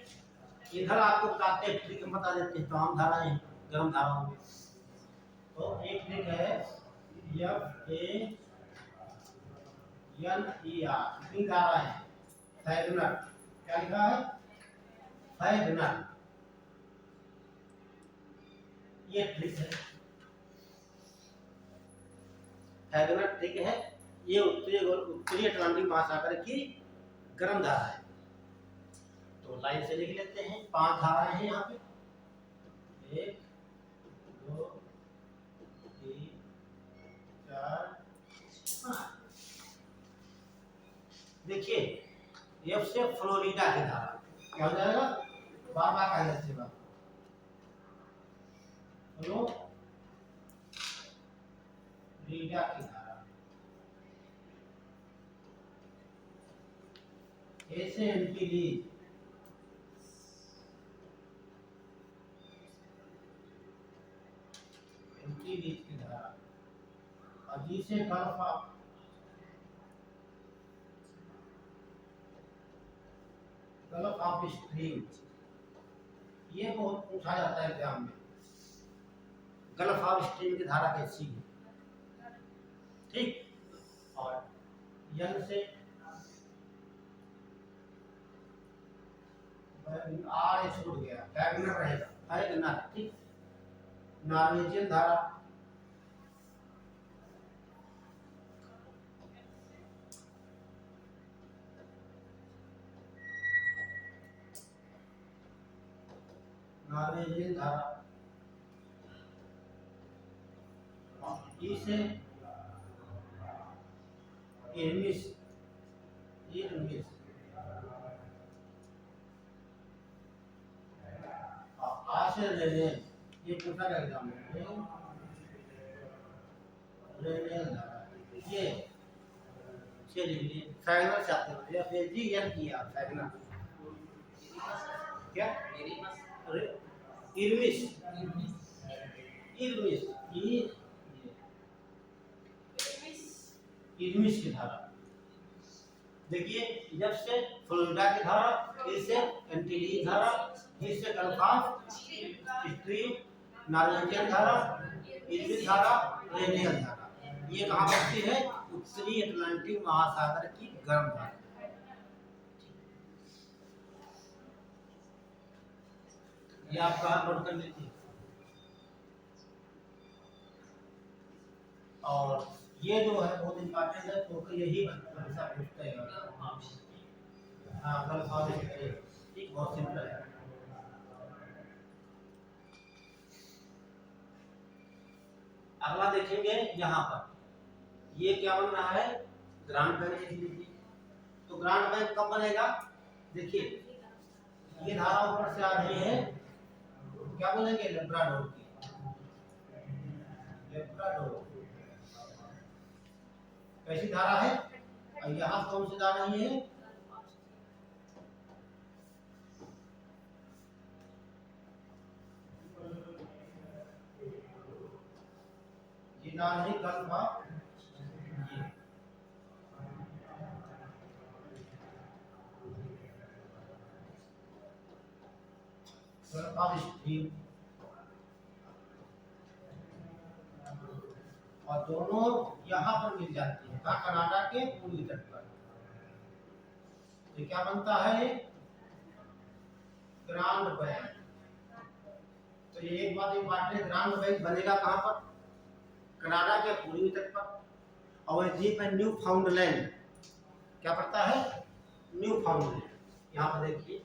इधर आपको बताते हैं, ट्रिक बता देते हैं, तमाम धाराएं गर्म धाराओं में। तो एक ट्रिक है FANER, कितनी धारा है? फैगनर, क्या लिखा है? फैगनर, ये ट्रिक है, फैगनर ट्रिक है। ये उत्तरी अटलांटिक महासागर की गर्म धारा है। तो लाइन से लिख लेते हैं, 5 धाराएं हैं यहाँ पे, 1 2 3 4 5। देखिए एफ से फ्लोरिडा की धारा क्या हो जाएगा? बाबा का से फ्लोरिडा की धारा, ए से एंटीलीज, की धारा, और जी से गल्फ ऑफ स्ट्रीम। ये बहुत पूछा जाता है एग्जाम में, गल्फ ऑफ स्ट्रीम की धारा कैसी है, ठीक। और यन से आर छूट गया, फैगनर रहेगा, फैगनर, ठीक। नॉर्वेजियन धारा, नॉर्वेजियन धारा, ई से इरमिस, इरमिस, आ से रेनेल, ये पूछा गया एग्जाम में, रेनेल धारा, ये चलिए फैगनर चाहते हैं, या फिर जी एन किया फैगनर, क्या इरमिस, इरमिस, इरमिस की धारा। देखिए जब से फ्लोरिडा की धारा, इससे एंटीलीज धारा, इससे गल्फ ऑफ स्ट्रीम, नॉर्वेजियन धारा, इरमिस धारा, रेनियल धारा। ये कहाँ बसती है? उत्तरी अटलांटिक महासागर की गर्म धारा। ये आप कहाँ नोट कर लीजिए। और ये जो है बहुत इंपॉर्टेंट है, तो यही हमेशा पूछते हैं। हाँ, गल्फ ऑफ स्ट्रीम, ठीक, बहुत सिंपल है। अगला देखेंगे यहाँ पर, ये क्या बन रहा है? ग्रांड बैंक लिख लीजिए। तो ग्रांड बैंक कब बनेगा? देखिए ये धारा ऊपर से आ रही है, क्या बोलेंगे? लेब्राडोर की, लेब्राडोर कैसी धारा है? और यहाँ कौन सी धारा है? ये नाम है गल्फ ऑफ स्ट्रीम, और दोनों यहाँ पर मिल जाती है, कनाडा के पूर्वी तट पर। तो क्या बनता है? Grand bank. तो ये एक बात इंपॉर्टेंट, ग्रांड बैंक बनेगा कहाँ पर? कनाडा के पूर्वी तट पर। और द्वीप है न्यू फाउंडलैंड, क्या पड़ता है? न्यू फाउंडलैंड। यहाँ पर देखिए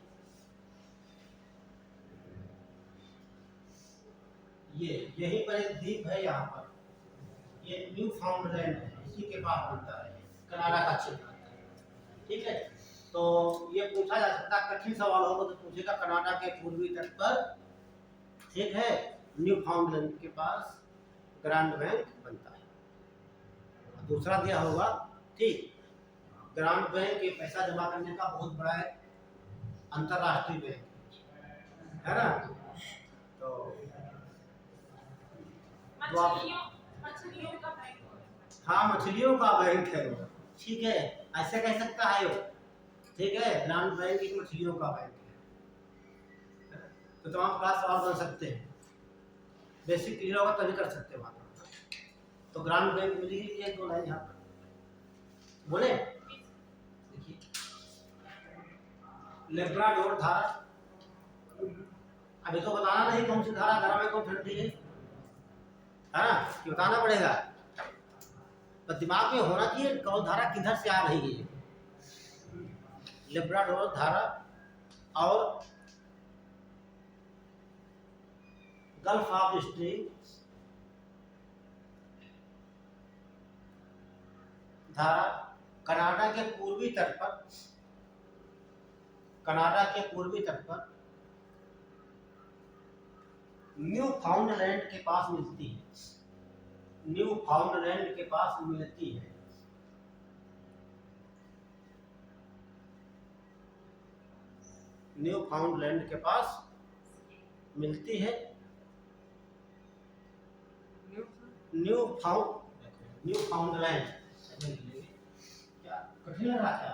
ये यही पर एक द्वीप है, यहाँ पर ये न्यू फाउंडलैंड है, इसी के पास बनता है, कनाडा का क्षेत्र, ठीक है। तो ये पूछा जा सकता, कठिन सवाल होगा तो पूछेगा कनाडा के पूर्वी तट पर, ठीक है, न्यू फाउंडलैंड के पास ग्रांड बैंक बनता है। दूसरा दिया होगा, ठीक, ग्रामीण बैंक ये पैसा जमा करने का बहुत बड़ा है अंतरराष्ट्रीय बैंक है ना। तो मछलियों का बैंक। हाँ, मछलियों का बैंक है वो, ठीक है, ऐसे कह सकता है वो, ठीक है। ग्रामीण बैंक एक मछलियों का बैंक है। तो तमाम क्लास सवाल बन सकते हैं, बेसिक क्लियर होगा तभी कर सकते हैं वहाँ पर। तो ग्रामीण बैंक में लिख लीजिए 2 लाइन यहाँ पर, बोले देखिए। लेब्राडोर धारा, अभी तो बताना नहीं कौन सी धारा गर्म है कौन ठंडी है ना, कि बताना पड़ेगा। तो दिमाग में होना चाहिए कौन धारा किधर से आ रही है। लेब्राडोर धारा और गल्फ ऑफ स्ट्रीम धारा कनाडा के पूर्वी तट पर, कनाडा के पूर्वी तट पर न्यू फाउंडलैंड के पास मिलती है, न्यू फाउंडलैंड के पास मिलती है। न्यू फाउंडलैंड के पास मिलती है। न्यू फाउंडलैंड क्या कठिन लग रहा क्या?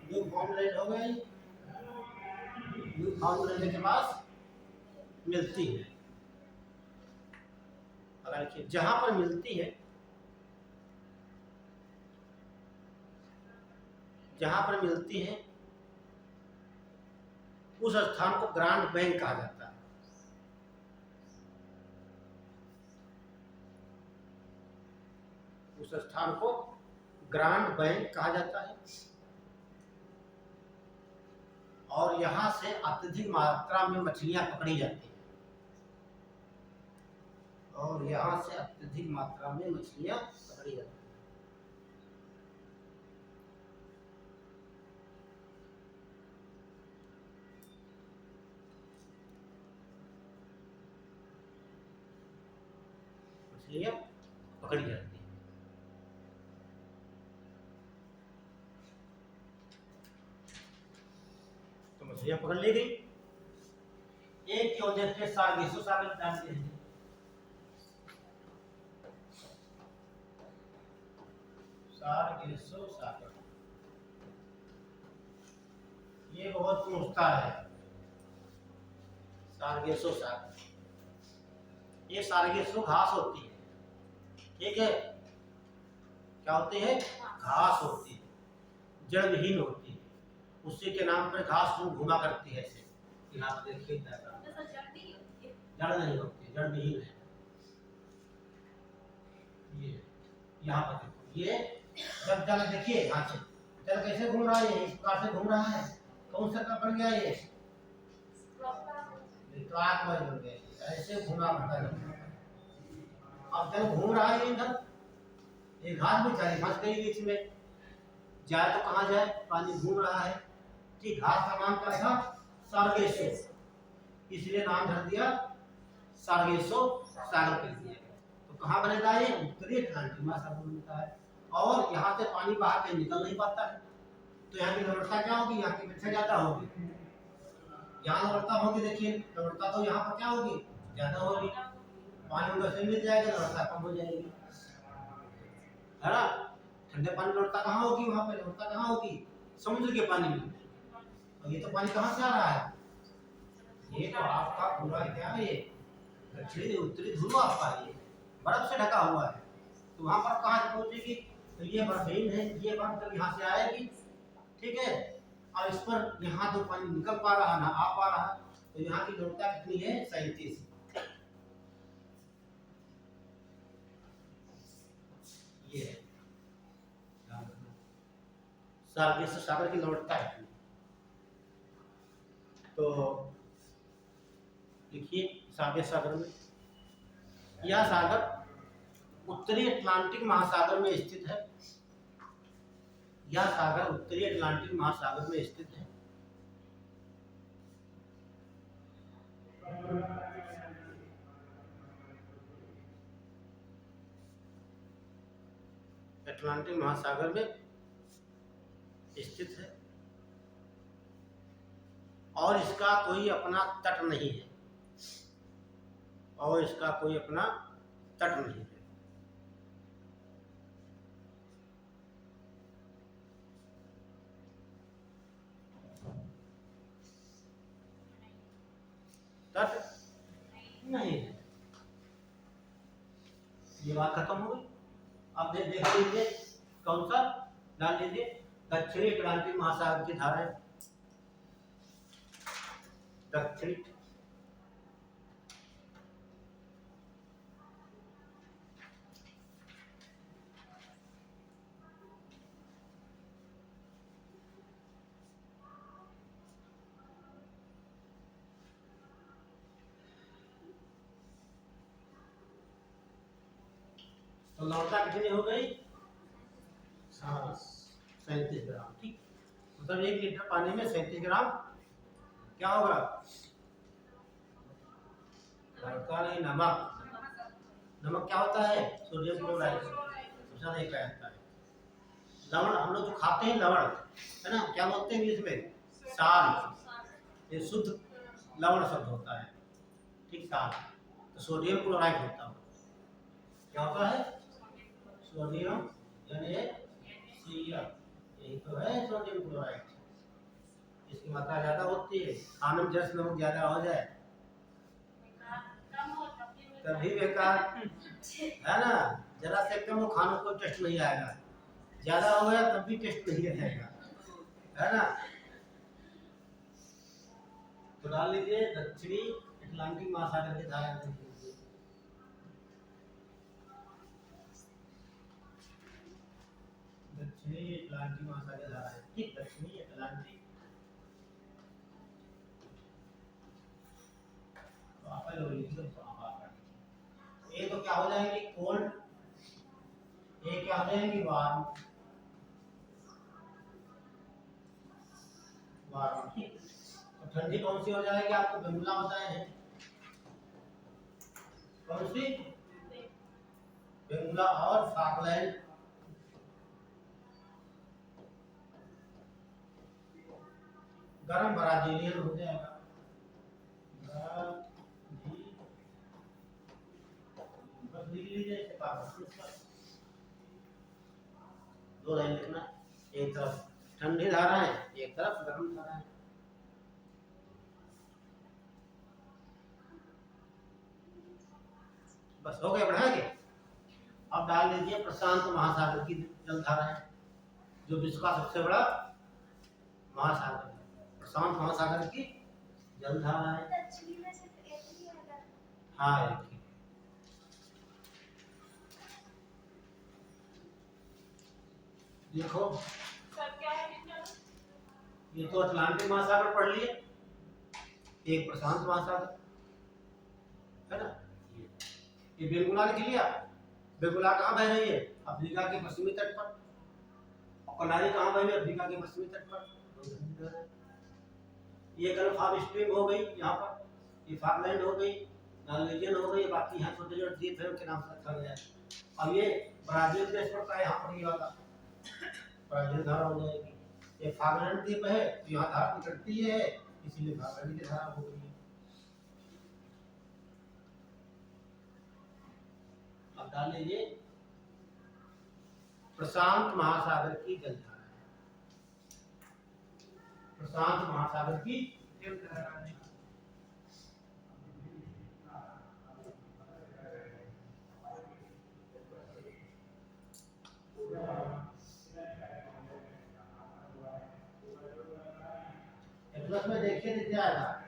न्यू फाउंडलैंड हो गई, न्यू फाउंडलैंड के पास मिलती है। अगर जहां पर मिलती है, जहां पर मिलती है उस स्थान को ग्रांड बैंक कहा जाता है। उस स्थान को ग्रांड बैंक कहा जाता है। और यहां से अत्यधिक मात्रा में मछलियां पकड़ी जाती हैं, और यहां से अत्यधिक मात्रा में मछलियां पकड़ी जाती हैं। मछलियां पकड़ी जाती हैं। तो मछलियां पकड़ ली गई। एक की वजह से सार्गेसो सागर जानते हैं, सार्गेसो सागर ये बहुत पूछता है। सार्गेसो सागर, ये सार्गेसो घास होती है, ठीक है। क्या होती है? घास होती है, जड़ विहीन होती है, उसी के नाम पर घास घुमा करती है ऐसे। यहाँ पे देखिए जड़ नहीं होती, जड़ विहीन है। ये यहाँ पर देखो, ये जब जल देखिए यहाँ से जल कैसे घूम रहा है, इस प्रकार से घूम रहा है। कौन सा कब बन गया ये? क्लॉकवाइज बन गया, ऐसे घूमा करता है। अब जल घूम रहा है इधर, एक घास भी चाहे फंस गई बीच में, जाए तो कहाँ जाए, पानी घूम रहा है। ठीक, घास का नाम क्या था? सार्गेसो, इसलिए नाम धर दिया सार्गेसो सागर कर दिया। तो कहाँ बनेगा ये? उत्तरी अटलांटिक महासागर बनता है। और यहाँ से पानी बाहर के निकल नहीं पाता है, तो यहाँ की लवणता क्या होगी? यहाँ की अपेक्षा ज्यादा होगी। यहाँ लवणता होगी, देखिए लवणता तो यहाँ पर क्या होगी? ज्यादा होगी। पानी उधर से मिल जाएगा, लवणता कम हो जाएगी, है ना। ठंडे पानी लवणता कहाँ होगी? वहाँ पे लवणता कहाँ होगी? समुद्र के पानी में। और ये तो पानी कहाँ से आ रहा है? ये तो आपका पूरा क्या है, ये दक्षिणी उत्तरी ध्रुव आपका ये बर्फ से ढका हुआ है। तो वहां पर कहाँ से पहुंचेगी? तो ये बर्फहीन है, ये बर्फ जब यहाँ से आएगी, ठीक है, और इस पर यहाँ जो पानी निकल पा रहा ना आ पा रहा, तो यहाँ की लवणता कितनी है? 37। ये है सार्गेसो सागर की लवणता है। तो देखिए सार्गेसो सागर में, यह सागर उत्तरी अटलांटिक महासागर में स्थित है। यह सागर उत्तरी अटलांटिक महासागर में स्थित है। अटलांटिक महासागर में स्थित है और इसका कोई अपना तट नहीं है। और इसका कोई अपना तट नहीं है। तट नहीं है। ये बात खत्म हो गई। अब देख लीजिए कौन सा डाल लीजिए, दक्षिणी अटलांटिक महासागर की धाराएं। दक्षिणी तो लवणता कितनी हो गई? 37 ग्राम। ठीक, मतलब 1 लीटर पानी में 37 ग्राम क्या होगा? लवणता नहीं, नमक। नमक क्या होता है? Sodium chloride. सबसे ज्यादा एक रहता है। लवण हम लोग जो खाते हैं लवण, है ना, क्या बोलते हैं इंग्लिश में? साल। ये शुद्ध लवण शब्द होता है। ठीक, साल। तो सोडियम क्लोराइड होता है। क्या होता है? सोडियम NaCl, यही तो है सोडियम क्लोराइड। इसकी मात्रा ज्यादा होती है। खाने में जैसे नमक ज्यादा हो जाए तभी बेकार, है ना। जरा से कम हो खाने को टेस्ट नहीं आएगा, ज्यादा हो गया तब भी टेस्ट नहीं आएगा, है ना। तो डाल लीजिए दक्षिणी अटलांटिक महासागर के धारा। दक्षिणी अटलांटिक महासागर धारा है। ठीक, दक्षिणी अटलांटिक। तो आप ये तो क्या हो जाएंगे? कोल्ड। ये क्या हो जाएंगी? वार्म। वार्म। ठीक, तो ठंडी कौन सी हो जाएगी? आपको बेंगुला बताए हैं। कौन सी? बेंगुला और फॉकलैंड। गरम ब्राजीलियन हो जाएगा। बस लिख लीजिए इसे, दो लाइन लिखना। एक तरफ ठंडी धारा है, एक तरफ गर्म धारा है। बस हो गया, बढ़ाएंगे। अब डाल लीजिए प्रशांत महासागर की जलधारा है, जो विश्व का सबसे बड़ा महासागर है। प्रशांत महासागर की जलधारा है। हाँ, एक ही। देखो सर क्या है टीचर? ये तो अटलांटिक महासागर पढ़ लिए, एक प्रशांत महासागर, है ना। ये बेंगुला लिख लिया। बेंगुला कहाँ बह रही है? अफ्रीका के पश्चिमी तट पर। और कनारी कहाँ बह रही है? अफ्रीका के पश्चिमी तट पर। ये गल्फ ऑफ स्ट्रीम हो गई यहाँ पर, ये फॉकलैंड हो गई, नॉर्वेजियन हो गई, बाकी यहाँ छोटे छोटे द्वीप है उनके नाम से रखा गया है। अब ये ब्राजील देश पड़ता है यहाँ पर, ये वाला ब्राजील धारा हो जाएगी। ये फॉकलैंड द्वीप है तो यहाँ धारा निकलती है, इसीलिए फॉकलैंड की धारा हो गई है। अब डाल लीजिए प्रशांत महासागर की जलधारा है। प्रशांत महासागर की जलधारा है। प्लस में देखिए दिख जाएगा।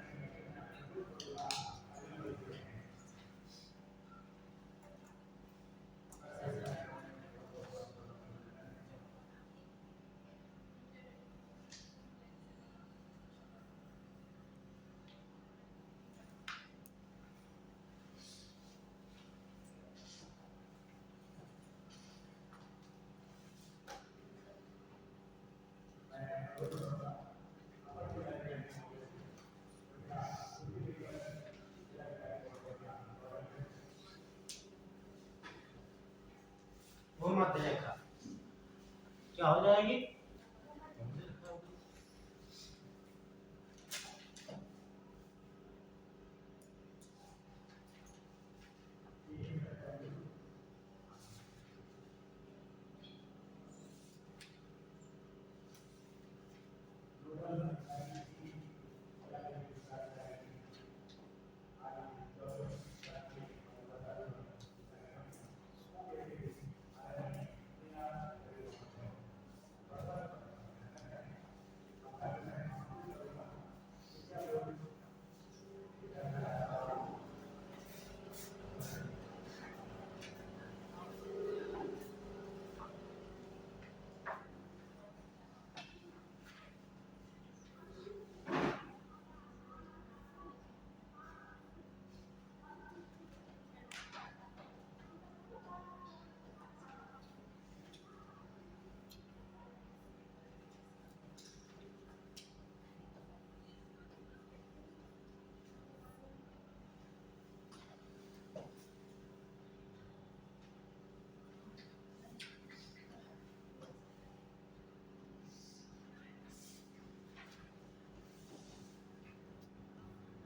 वो मत देखा। क्या हो जाएगी?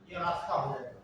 ये रास्ता हो जाएगा।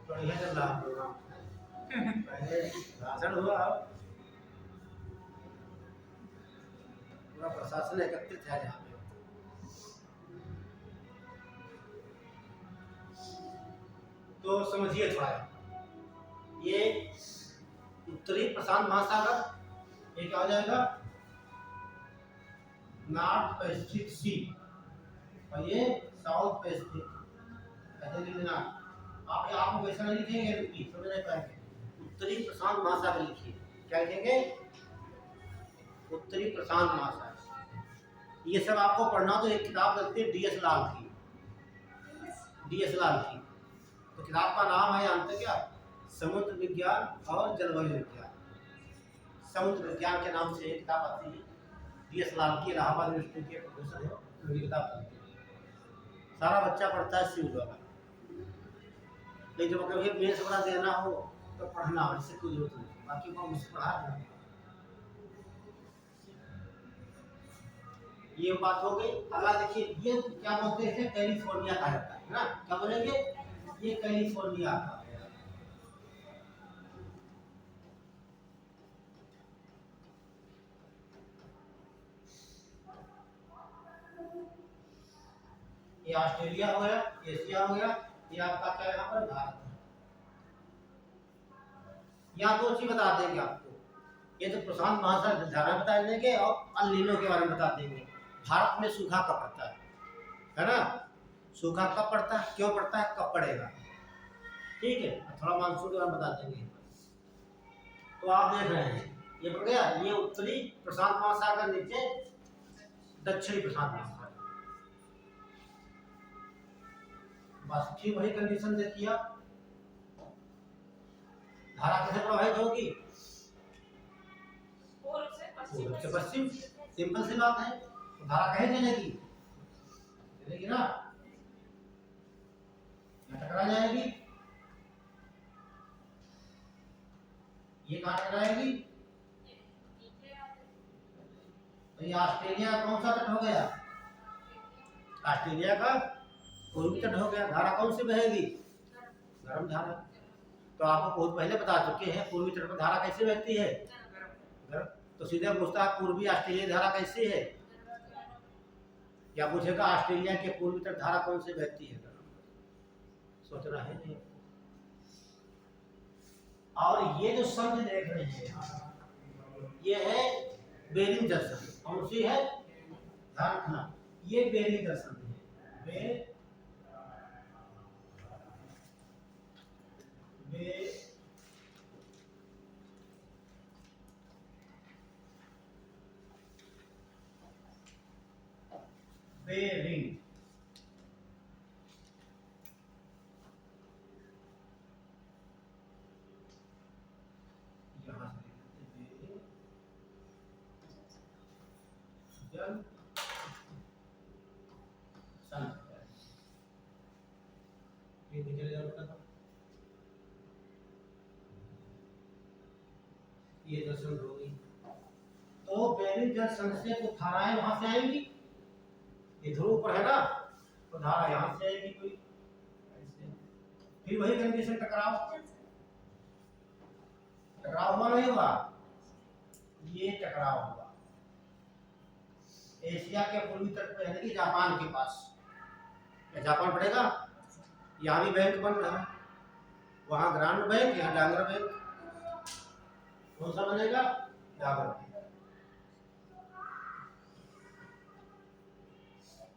बढ़िया चल रहा प्रोग्राम। पहले भाषण हुआ, अब पूरा प्रशासन एकत्रित है यहाँ पे। तो समझिए थोड़ा, ये उत्तरी प्रशांत महासागर, ये क्या हो जाएगा? नॉर्थ पैसिफिक सी, और ये साउथ पैसिफिक। ऐसे लिख देना आप, आपको वैसा नहीं लिखेंगे, रुकिए समझ नहीं पाएंगे। उत्तरी प्रशांत महासागर लिखिए। क्या लिखेंगे? उत्तरी प्रशांत महासागर। ये सब आपको पढ़ना, तो एक किताब लगती है DS लाल की, DS लाल की। तो किताब का नाम है, जानते क्या? समुद्र विज्ञान और जलवायु विज्ञान। समुद्र विज्ञान के नाम से एक किताब आती है, DS लाल की, इलाहाबाद यूनिवर्सिटी के प्रोफेसर है, उनकी किताब पढ़ती है। सारा बच्चा पढ़ता है सिविल वाला, लेकिन जब कभी मेंस वाला देना हो तो पढ़ना हो, इससे कोई जरूरत नहीं, बाकी वो मुझसे पढ़ा देना। ये बात हो गई। अगला देखिए, ये क्या बोलते हैं? कैलिफोर्निया कहा जाता है ना? क्या बोलेंगे? ये कैलिफोर्निया का है। ये ऑस्ट्रेलिया हो गया, एशिया हो गया, ये आपका क्या यहाँ पर? भारत है। यहाँ दो चीज बता देंगे आपको, ये तो प्रशांत महासागर धारा बता देंगे और अल नीनो के बारे में बता देंगे। भारत में सूखा कब पड़ता है ना? सूखा कब पड़ता है, क्यों पड़ता है, कब पड़ेगा, ठीक है? थोड़ा मानसून के बारे में बता देंगे। तो आप देख रहे हैं, ये पड़ गया, ये उत्तरी प्रशांत महासागर, नीचे दक्षिणी प्रशांत महासागर। बस ठीक वही कंडीशन देखिए आप। धारा कैसे प्रभावित होगी? पूर्व से पश्चिम, सिंपल सी बात है। तो धारा कहीं चलेगी? चलेगी ना, टकरा जाएगी। ये कहाँ टकराएगी? तो ये ऑस्ट्रेलिया का कौन सा तट हो गया? ऑस्ट्रेलिया का पूर्वी तट हो गया। धारा कौन सी बहेगी? गर्म धारा। तो आपको बहुत पहले बता चुके हैं, पूर्वी तट पर धारा कैसे बहती है? गर्म। तो सीधे पूछता है, पूर्वी ऑस्ट्रेलिया धारा कैसी है? या पूछेगा ऑस्ट्रेलिया के पूर्वी तट धारा कौन सी बहती है? सोचना है नहीं। और ये जो समझ देख रहे हैं, ये है बेरिंग जंक्शन। कौन सी है? ध्यान रखना, ये बेरी दर्शन है। बे बेरिंग, यहाँ से जल ये निकल जाता, ये दर्शन होगी। तो बेरी जल संचय को धाराएं वहां से आएंगी, ये ध्रुव पर है ना, तो धारा यहाँ से आएगी कोई ऐसे, फिर वही कंडीशन टकराव, टकराव हुआ नहीं हुआ, ये टकराव हुआ एशिया के पूर्वी तट पे, यानी कि जापान के पास। जापान पड़ेगा, यहाँ भी बैंक बन रहा है, वहाँ ग्रांड बैंक, यहाँ डांगर बैंक, कौन सा बनेगा? डाबर बैंक।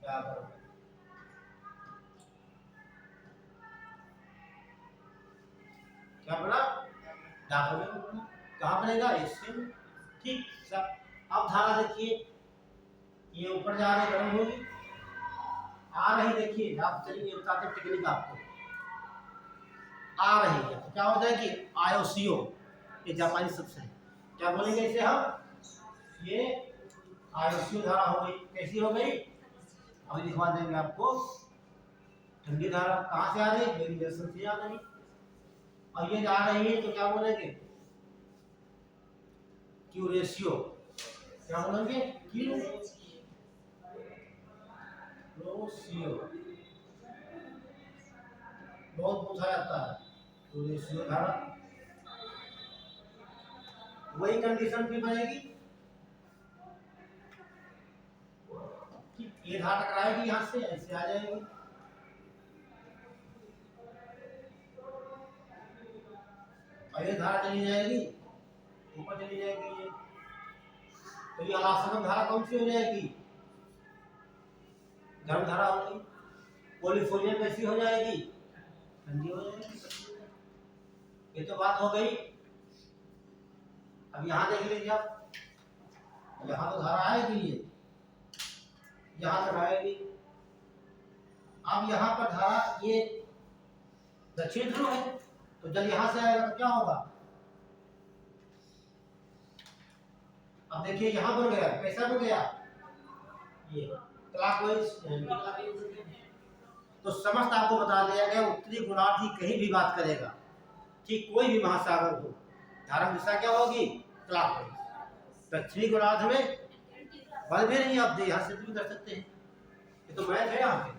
डाबर बैंक क्या बना? डाबर बैंक बना। कहाँ बनेगा? एशिया में। ठीक सब। अब धारा देखिए, ये ऊपर जा रही गर्म होगी, आ रही, देखिए आप चलिए बताते टेक्निक आपको, आ रही है तो क्या हो जाएगी? आयोसीओ, ये जापानी शब्द है, क्या बोलेंगे इसे हम? ये आयोसीओ धारा हो गई। कैसी हो गई? अभी दिखवा देंगे आपको। ठंडी धारा कहाँ से आ रही है? बेरी जंक्शन से आ रही, और ये जा रही है तो क्या बोलेंगे? क्यू रेशियो, क्या बोलेंगे? क्यू रेशियो, बहुत पूछा जाता है क्यू रेशियो धारा। वही कंडीशन भी बनेगी, ये धारा टकराएगी यहाँ से, ऐसे आ जाएगी, और ये धारा चली जाएगी ऊपर, चली जाएगी ये, तो ये आसवन धारा कौन सी हो जाएगी? गर्म धारा होगी। पोलिफोनियम कैसी हो जाएगी? ठंडी हो जाएगी। ये तो बात हो गई। अब यहाँ देख लीजिए आप, यहाँ तो धारा आएगी, ये यहाँ तक आएगी। अब यहाँ पर धारा, ये दक्षिण ध्रुव है, तो जल यहाँ से आएगा तो क्या होगा? अब देखिए यहाँ बन गया, कैसा बन गया? ये क्लॉकवाइज। तो समस्त आपको बता दिया गया, उत्तरी गोलार्ध की कहीं भी बात करेगा, ठीक कोई भी महासागर हो, धारा दिशा क्या होगी? क्लॉकवाइज। दक्षिणी गोलार्ध में बल भी नहीं, आप यहाँ से भी कर सकते हैं, ये तो मैथ है। यहाँ पे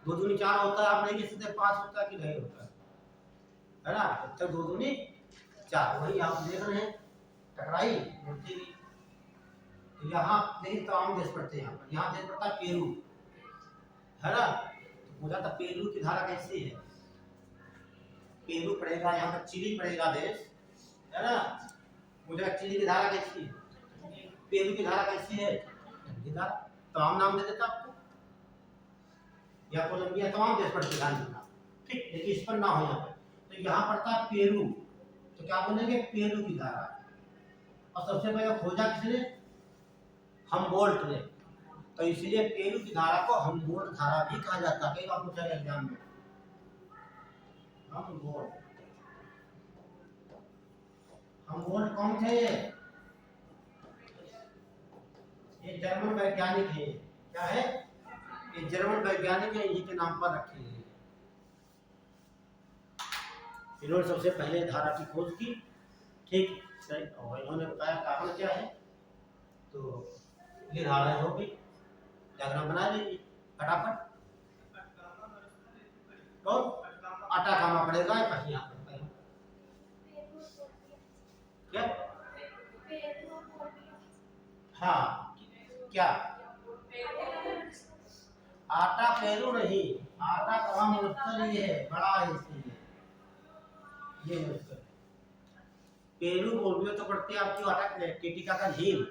2 दूनी 4 होता है, आप नहीं कह सकते 5 होता है कि नहीं होता है ना? जब तक 2 दूनी 4, वही आप देख रहे हैं, टकराई बोलती हुई। तो यहाँ देखिए तमाम देश पड़ते हैं, यहाँ देश पड़ता है पेरू, है ना? तो पूछा था पेरू की धारा कैसी है? पेरू पड़ेगा, यहाँ पर चिली पड़ेगा देश, है ना? मुझे चिली की धारा कैसी है? पेरू की धारा कैसी है? ठंडी धारा। तमाम नाम दे देता आपको, या कोलंबिया, तमाम देश पड़ते ध्यान रखना, ठीक, लेकिन इस पर ना हो यहाँ पर। तो यहाँ पड़ता है पेरू, तो क्या बोलेंगे? पेरू की धारा। और सबसे पहले खोजा किसने? हमबोल्ट ने, तो इसलिए पेरू की धारा को हमबोल्ट धारा भी कहा जाता है। कई बार पूछा गया एग्जाम में, हमबोल्ट। हमबोल्ट कौन थे? ये जर्मन वैज्ञानिक है। क्या है? ये जर्मन वैज्ञानिक है, इन्हीं के नाम पर रखे हैं। इन्होंने सबसे पहले धारा की खोज की, ठीक सही, और इन्होंने बताया कारण क्या है। तो ये धारा हो गई, डायग्राम बना लीजिए फटाफट। तो अटाकामा पड़ेगा, यहाँ पर क्या? हाँ, क्या? आटा पेरू नहीं, आटा कहाँ मुश्किल ये है, बड़ा है इसलिए ये मुश्किल। पेरू बोलियो तो पड़ती है आपकी आटा टिटिका का झील,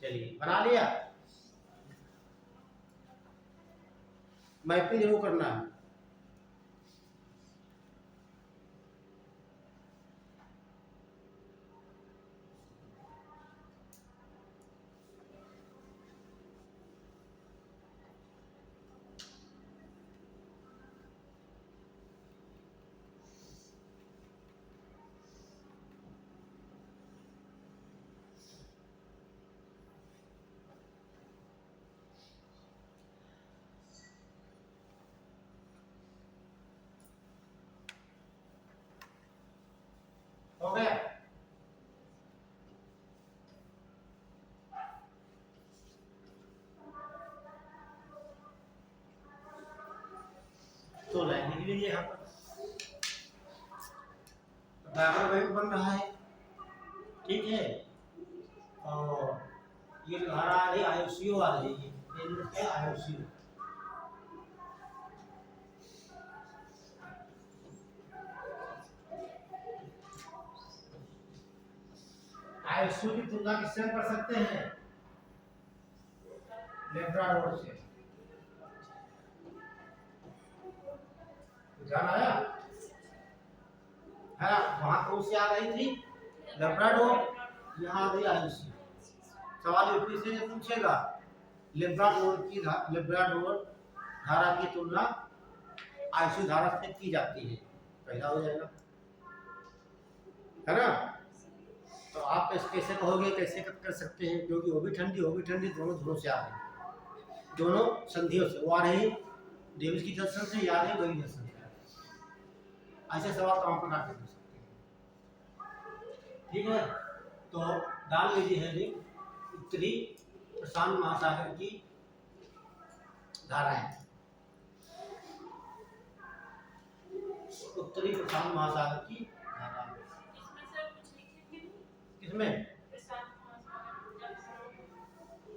चलिए बना लिया। मैपिंग जरूर करना है। हो गया। तो लाइन लिख लीजिए यहाँ पर। डायग्राम वही बन रहा है, ठीक है। और ये जो धारा आ रही है IOCO आ रही है, ये IOCO। IOCO की तुलना किससे कर सकते हैं? लेब्राडोर से। ध्यान आया है? वहां कौन सी आ रही थी? लेब्राडोर। यहाँ आ गई IOCO। सवाल यूपी से पूछेगा लेब्राडोर धारा की तुलना IOCO धारा से की जाती है, पहला हो जाएगा, है ना। तो आप कैसे कहोगे, कैसे कर सकते हैं? क्योंकि वो भी ठंडी दोनों धुरों से आ रही, दोनों संधियों से। वो आ रही डेविस की जंक्शन से, या आ रही वही जंक्शन से। ऐसे सवाल तमाम प्रकार के पूछ सकते हैं, ठीक है। तो डाल लीजिए हेडिंग, उत्तरी प्रशांत महासागर की धाराएं। उत्तरी प्रशांत महासागर की धाराएं इसमें सर कुछ लिखेंगे नहीं? किसमें? प्रशांत महासागर जल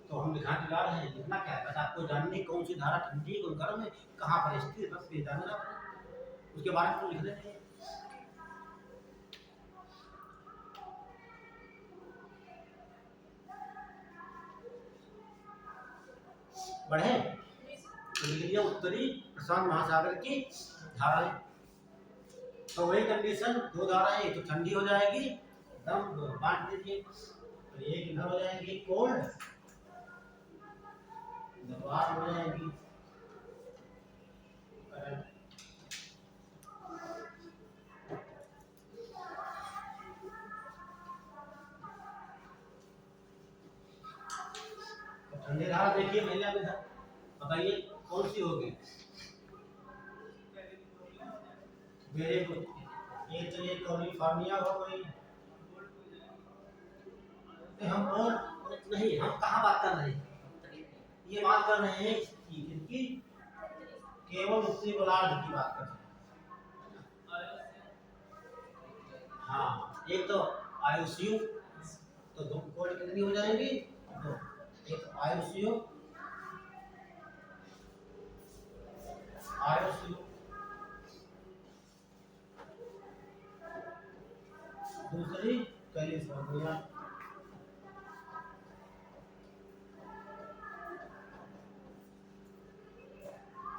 तो हम दिखा दिला रहे हैं, लिखना क्या है? बस आपको जाननी कौन सी धारा ठंडी है, कौन गर्म है, कहाँ पर स्थित है, बस ये जानना है। उसके बारे में तो लिख देते हैं। बढ़े तो लिख लिया उत्तरी प्रशांत महासागर की धाराएं। तो वही कंडीशन, दो धाराएं, एक तो ठंडी हो जाएगी एकदम, बांट दीजिए। तो एक इधर हो जाएगी कोल्ड, बाहर हो जाएगी ठंडी धारा। देखिए पहले आप इधर बताइए कौन सी होगी? Very good. ये चलिए कैलिफोर्निया हो गई। हम और नहीं, हम कहाँ बात कर रहे हैं? ये बात कर रहे हैं कि केवल उत्तरी गोलार्ध की बात कर रहे हैं। हाँ, एक तो IOCO, तो दो कोड कितनी हो जाएंगी? दो। एक IOCO, दूसरी कैलिफोर्निया।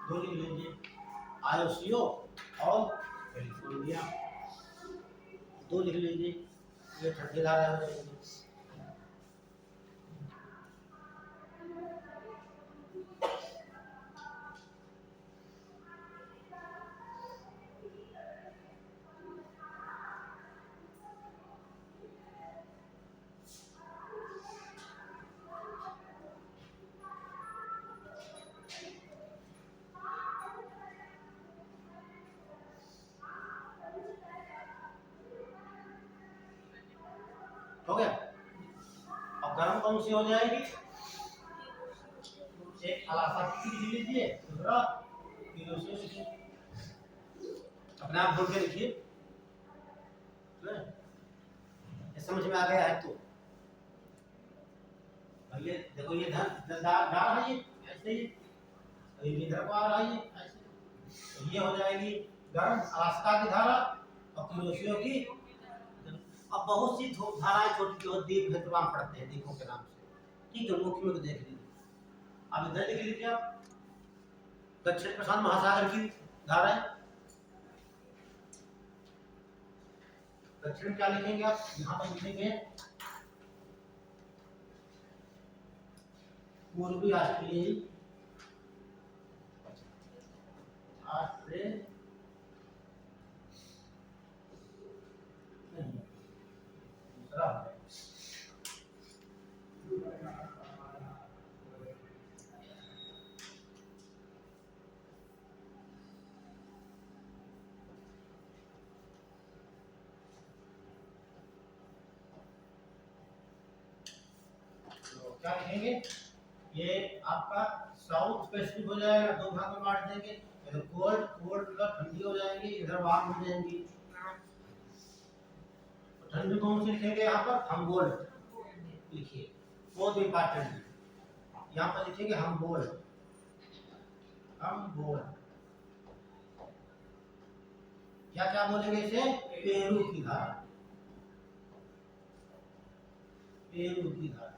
दो लिख लीजिए, IOCO और कैलिफोर्निया, दो लिख लीजिए। ये ठंडी धारा हो जाएगी। हो गया। अब गर्म कौन सी हो जाएगी? एक अलासा की लिख लीजिए, दूसरा किरोसिन लिखिए। अपने आप बोल के लिखिए, समझ में आ गया है? तो ये देखो, ये डाल है, ये ऐसे ही ये इधर को आ रहा है, ये ऐसे। तो ये हो जाएगी गर्म अलास्का की धारा और किरोसिन की। अब बहुत सी धाराएं छोटी छोटी द्वीप है, तमाम पढ़ते हैं द्वीपों के नाम से। ठीक है, मुख्य में देख लीजिए। अब इधर लिख लीजिए आप, दक्षिण प्रशांत महासागर की धारा है। दक्षिण क्या लिखेंगे आप, यहाँ पर लिखेंगे पूर्वी ऑस्ट्रेलिया, ऑस्ट्रेलिया नहीं, दूसरा है। तो क्या लिखेंगे, ये आपका साउथ पैसिफिक हो जाएगा, दो भाग में बांट देंगे, इधर कोल्ड, कोल्ड मतलब ठंडी हो जाएगी, इधर वार्म हो जाएंगी। तो ठंडी कौन सी लिखेंगे, यहाँ पर हमबोल्ट लिखिए, बहुत इंपॉर्टेंट है। यहाँ पर लिखेंगे हमबोल्ट, हमबोल्ट। क्या क्या बोलेंगे इसे, पेरू की धारा, पेरू की धारा।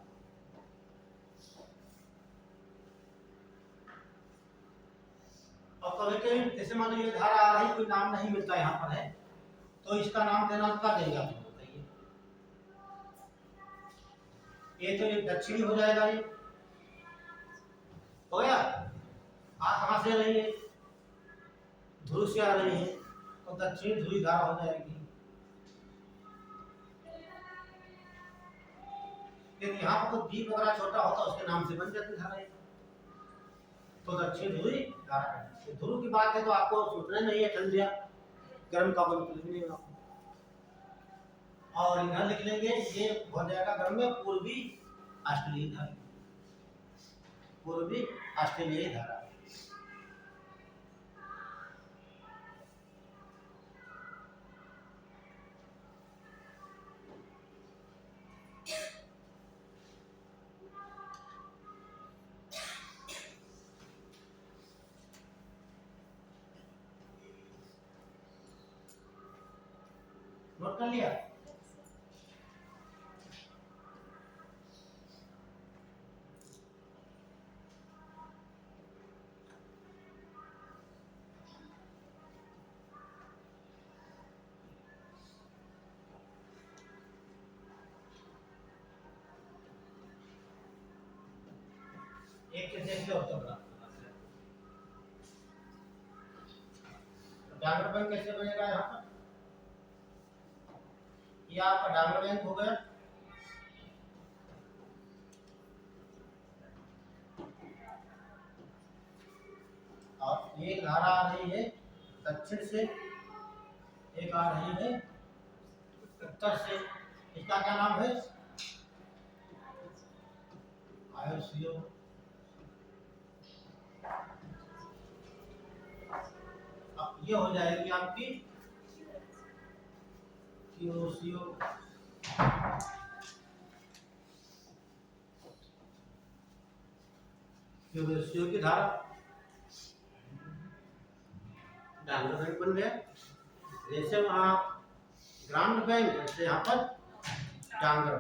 और कभी कभी जैसे मान लीजिए धारा आ रही, कोई नाम नहीं मिलता यहाँ पर है, तो इसका नाम देना क्या देंगे आप बताइए। ये तो ये दक्षिणी हो जाएगा, ये हो गया। आप कहाँ से रही है, ध्रुव से आ रही है, तो दक्षिणी ध्रुवी धारा हो जाएगी। यदि यहाँ पर कोई द्वीप वगैरह छोटा होता उसके नाम से बन जाती धारा, तो दक्षिण ध्रुवी धारा है। ध्रुव की बात है तो आपको सोचना नहीं है ठंड या गर्म का कोई मतलब नहीं होगा। और इधर लिख लेंगे, ये हो जाएगा गर्म में पूर्वी ऑस्ट्रेलियाई धारा, पूर्वी ऑस्ट्रेलियाई धारा। नोट कर लिया। एक के देख लो तो डायग्राम बैंक कैसे बनेगा, यहाँ पर ये आपका डायग्राम बैंक हो गया। और एक धारा आ रही है दक्षिण से, एक आ रही है उत्तर से, इसका क्या नाम है, आयुष्यो। अब ये हो जाएगी आपकी क्यूरोसियो, क्यूरोसियो की धारा, डायग्राम बैंक बन गया। जैसे वहाँ ग्रांड बैंक, जैसे यहाँ पर डांगर,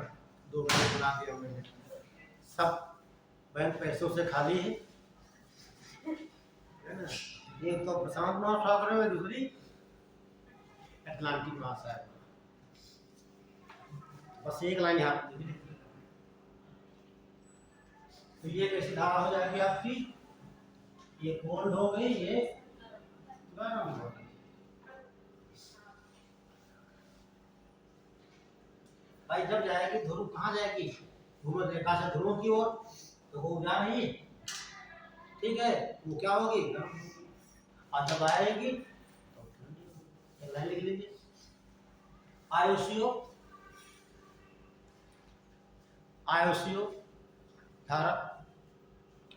दो बैंक बना दिया मैंने। सब बैंक पैसों से खाली है ना। एक तो प्रशांत महासागर में, दूसरी अटलांटिक महासागर में। बस एक लाइन यहाँ पे लिख ली। तो ये कैसी धारा हो जाएगी आपकी, ये कोल्ड हो गई, ये गर्म हो गई। भाई जब जाएगी ध्रुव, कहाँ जाएगी, भूमध्य रेखा से ध्रुव की ओर, तो वो जा रही है, ठीक है, वो क्या होगी, गर्म होगी। और जब आएगी तो ठंडी होगी। एक लाइन लिख लीजिए, आयुष्यो, आयुष्यो धारा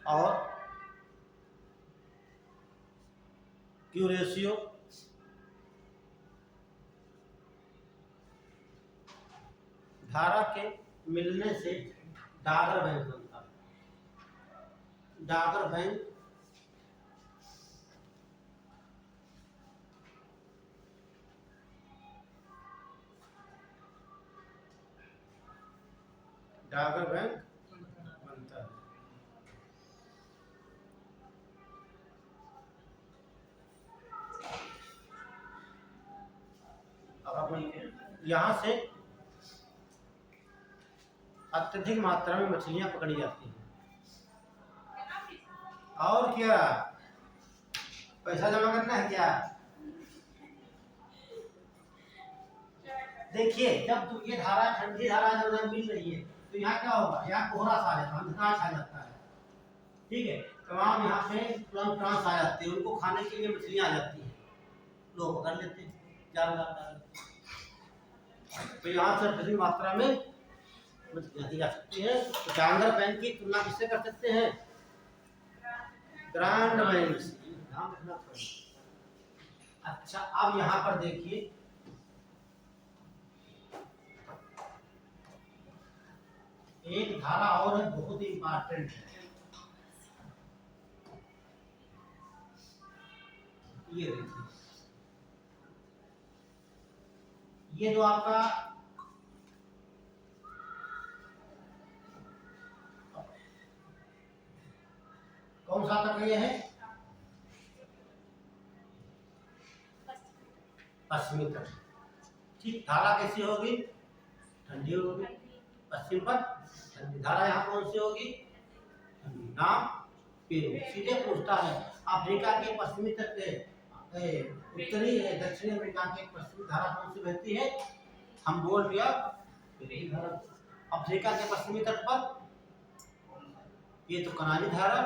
और क्यूरेशियो धारा के मिलने से डागर बैंक बनता है। डागर बैंक डागर बैंक यहाँ से अत्यधिक मात्रा में मछलियां पकड़ी जाती हैं। और क्या, पैसा जमा करना है क्या? देखिए, जब ये धारा ठंडी धारा जब मिल रही है तो यहाँ क्या होगा, यहाँ कोहरा सा आ जाता है, अंधकार छा जाता है। ठीक है, तमाम यहाँ पे प्लांट्स आ जाते हैं, उनको खाने के लिए मछलियां आ जाती हैं, लोग पकड़ लेते हैं, जाल डाल लेते। तो यहाँ से अत्यधिक मात्रा में मछलियां दी जा सकती है। तो डांगर बैंक की तुलना किससे कर सकते हैं? ग्रांड बैंक से। ध्यान रखना पड़ेगा। अच्छा, अब यहाँ पर देखिए, एक धारा और है, बहुत ही इंपॉर्टेंट है। ये देखिए, ये जो आपका कौन सा तक ये है? पश्चिमी तट। ठीक, धारा कैसी होगी? ठंडी होगी। पश्चिम पर ठंडी धारा यहाँ कौन सी होगी? ठंडी। नाम पेरू। सीधे पूछता है अफ्रीका के पश्चिमी तट उत्तरी दक्षिणी अमेरिका के पश्चिमी धारा कौन सी बहती है? हम बोल दिया अफ्रीका के पश्चिमी तट पर ये तो कनारी धारा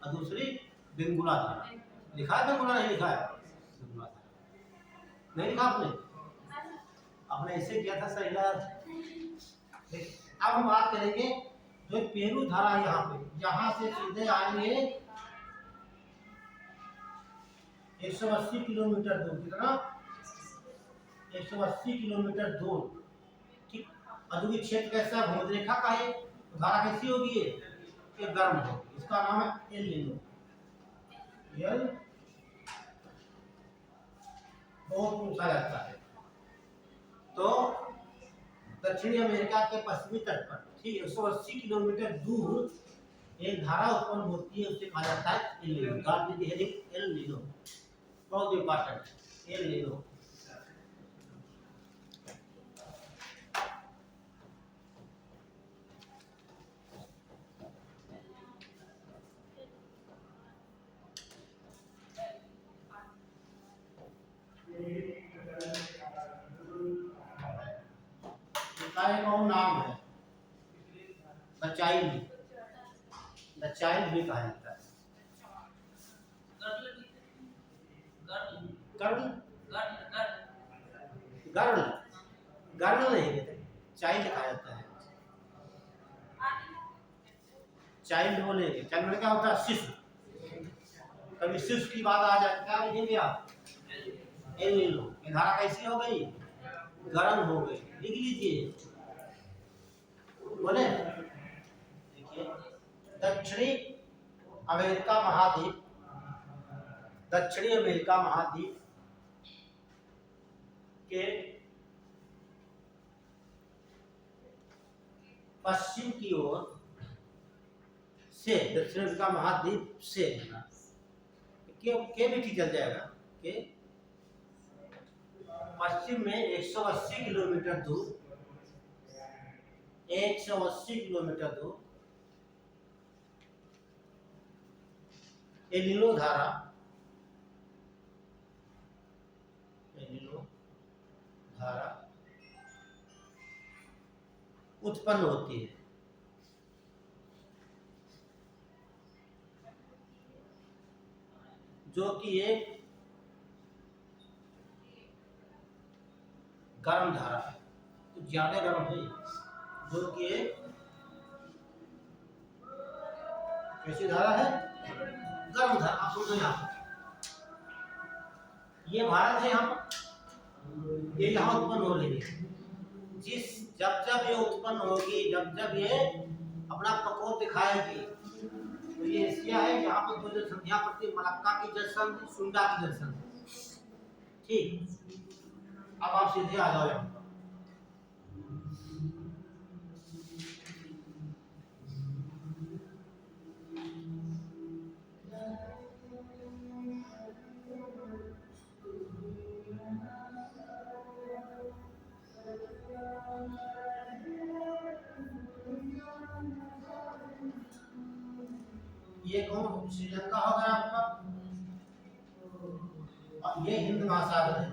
और दूसरी बेंगुला धारा। लिखा है बेंगुला? नहीं लिखा है, बेंगुला धारा नहीं लिखा आपने? आपने ऐसे किया था सही यार। अब हम बात करेंगे जो पेरू धारा है, यहाँ पे यहाँ से सीधे आएंगे 180 किलोमीटर दूर। कितना? 180 किलोमीटर दूर। ठीक, अधुवी क्षेत्र कैसा? भूमध्य रेखा का है। तो धारा कैसी होगी? ये गर्म होगी। इसका नाम है एल नीनो। एल बहुत पूछा जाता है। तो दक्षिणी अमेरिका के पश्चिमी तट पर ठीक 180 किलोमीटर दूर एक धारा उत्पन्न होती है, उसे कहा जाता है एल नीनो। गार्ड दी हेडिंग एल नीनो, बहुत इंपॉर्टेंट। एल नीनो कौन नाम है? The child. द चाइल्ड भी कहा जाता है। गर्ल गर्ल गर्ल नहीं कहते, चाइल्ड कहा जाता है। चाइल्ड बोलेंगे, चाइल्ड में क्या होता है? शिशु। कभी शिशु की बात आ जाए क्या लिखेंगे आप? El Nino. ये धारा कैसी हो गई? गर्म हो गई। लिख लीजिए, बोले। देखिए, दक्षिणी अमेरिका महाद्वीप, दक्षिणी अमेरिका महाद्वीप के पश्चिम की ओर से, दक्षिण अमेरिका महाद्वीप से के भी ठीक चल जाएगा, के पश्चिम में 180 किलोमीटर दूर, 180 किलोमीटर दूर एल नीनो धारा, एल नीनो धारा उत्पन्न होती है। जो कि एक गर्म धारा है, कुछ ज्यादा गर्म है। जो कि एक कैसी धारा है? गर्म धारा। आप समझो, यहाँ ये भारत है, ये यहाँ उत्पन्न हो रही है। जब जब ये उत्पन्न होगी, जब जब ये अपना प्रकोप दिखाएगी, तो ये एशिया है। यहाँ पर दो जल संधियां पड़ती है, मलक्का की जल संधि, सुंडा की जल संधि। ठीक, अब आप सीधे आ जाओ यहाँ। ये कौन श्रीलंका हो गया आपका, और ये हिंद महासागर है।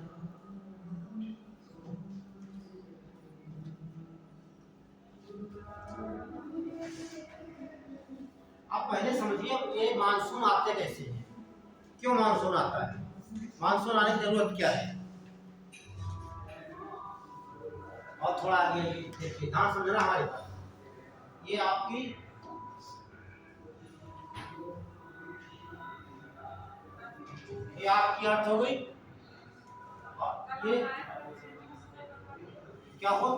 आप पहले समझिए ये मानसून आते कैसे हैं, क्यों मानसून आता है, मानसून आने की जरूरत क्या है। और थोड़ा आगे देखिए, ध्यान समझना हमारे पास, ये आपकी अर्थ हो गई। और ये क्या हो,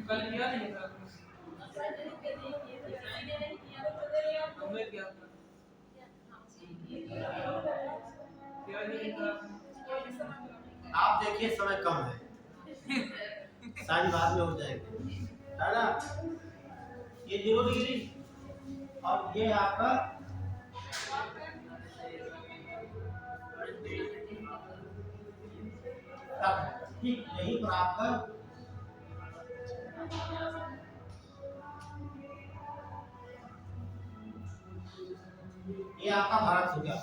कल किया नहीं था हमने किया था क्या नहीं था आप देखिए समय कम है, सारी बाद में हो जाएगी, है ना। ये 0 डिग्री और ये आपका तक, ठीक यहीं पर आपका ये आपका भारत हो गया।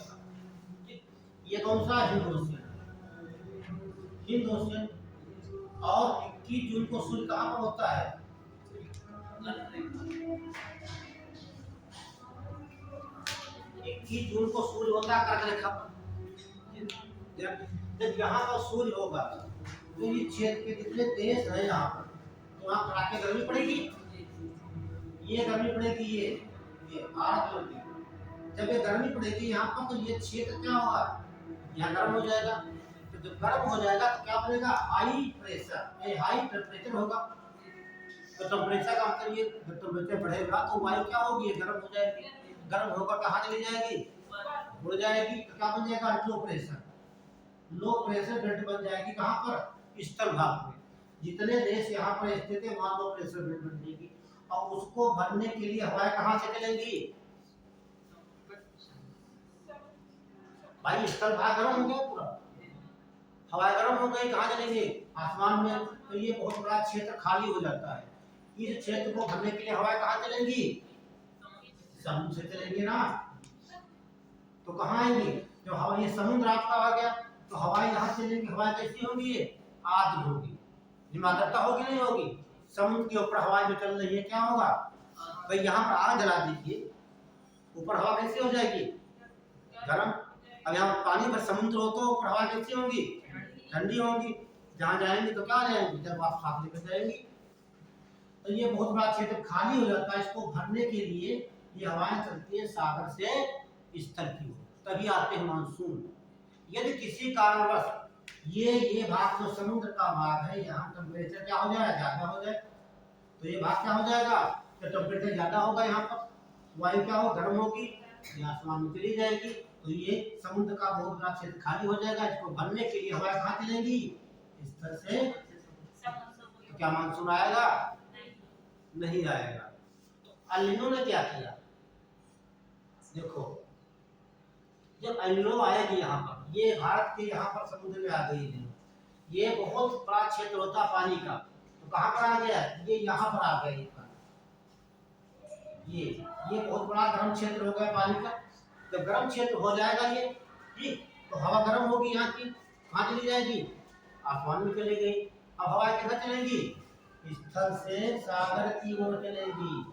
ये कौन सा, हिंद ओशियन, हिंद ओशियन। और 21 जून को सूर्य कहाँ पर होता है, 21 जून को सूर्य होता है कर्क रेखा पर। जब यहाँ पर सूर्य होगा तो ये क्षेत्र के जितने देश हैं यहाँ पर, तो वहाँ कड़ाके गर्मी पड़ेगी, ये गर्मी पड़ेगी, ये भारत होगी। जब ये गर्मी पड़ेगी यहाँ पर तो ये क्षेत्र क्या होगा, यहाँ गर्म हो जाएगा। तो जब गर्म हो जाएगा तो क्या बनेगा, हाई प्रेशर, ये हाई टेम्परेचर होगा। तो टेम्परेचर का मतलब ये जब टेम्परेचर बढ़ेगा तो वायु क्या होगी, गर्म हो जाएगी। गर्म होकर कहाँ चली जाएगी, उड़ जाएगी। तो क्या बन जाएगा, low pressure, low pressure belt बन जाएगी। कहाँ पर, स्थल भाग में। जितने देश यहाँ पर स्थित है वहाँ लो प्रेशर बेल्ट बन जाएगी। और उसको भरने के लिए हवाएं कहाँ से चलेंगी, भाई स्थल भाग गर्म हो गया पूरा, हवाएं गर्म हो गई, कहाँ चलेंगे, आसमान में। तो ये बहुत बड़ा क्षेत्र खाली हो जाता है। इस क्षेत्र को भरने के लिए हवाएं कहाँ चलेंगी, समुद्र से चलेंगे ना। तो कहाँ आएंगी, जो हवा, ये समुद्र आपका आ गया तो हवाएं यहाँ चलेंगी। हवाएं कैसी होंगी, ये आर्द्र होगी, हिमाद्रता होगी नहीं होगी। समुद्र के ऊपर हवाएं जो चल रही है क्या होगा, भाई यहाँ पर आग जला दीजिए, ऊपर हवा कैसी हो जाएगी, गर्म। अब यहाँ पानी पर समुद्र हो तो ऊपर हवा कैसी होंगी, ठंडी होंगी। जहाँ जाएंगे तो क्या जाएंगे, जब आप साथ लेकर जाएंगे। तो ये बहुत बड़ा क्षेत्र खाली हो जाता है। इसको भरने के लिए ये हवाएं चलती है सागर से स्थल की ओर, तभी आते हैं मानसून। यदि किसी कारणवश ये भाग जो समुद्र का भाग है, यहाँ टेम्परेचर क्या हो जाए, ज्यादा हो जाए, तो ये भाग क्या हो जाएगा, तो टेम्परेचर ज्यादा होगा, यहाँ पर वायु क्या हो, गर्म होगी, ये आसमान में चली जाएगी। तो ये समुद्र का बहुत बड़ा क्षेत्र खाली हो जाएगा। इसको भरने के लिए हवाएं कहाँ चलेंगी, स्थल से। तो क्या मानसून आएगा, नहीं आएगा। तो एल नीनो ने क्या किया, देखो जब एल नीनो आएगी यहाँ पर, ये भारत के यहाँ पर समुद्र में आ गई है, ये बहुत बड़ा क्षेत्र होता है पानी का। तो कहाँ पर आ गया, ये यहाँ पर आ गया, ये बहुत बड़ा गर्म क्षेत्र हो गया पानी का। जब गर्म क्षेत्र हो जाएगा ये, ठीक, तो हवा गर्म होगी यहाँ की, कहाँ चली जाएगी, आसमान में चली गई। अब हवा किधर चलेगी, स्थल से सागर की ओर चलेगी।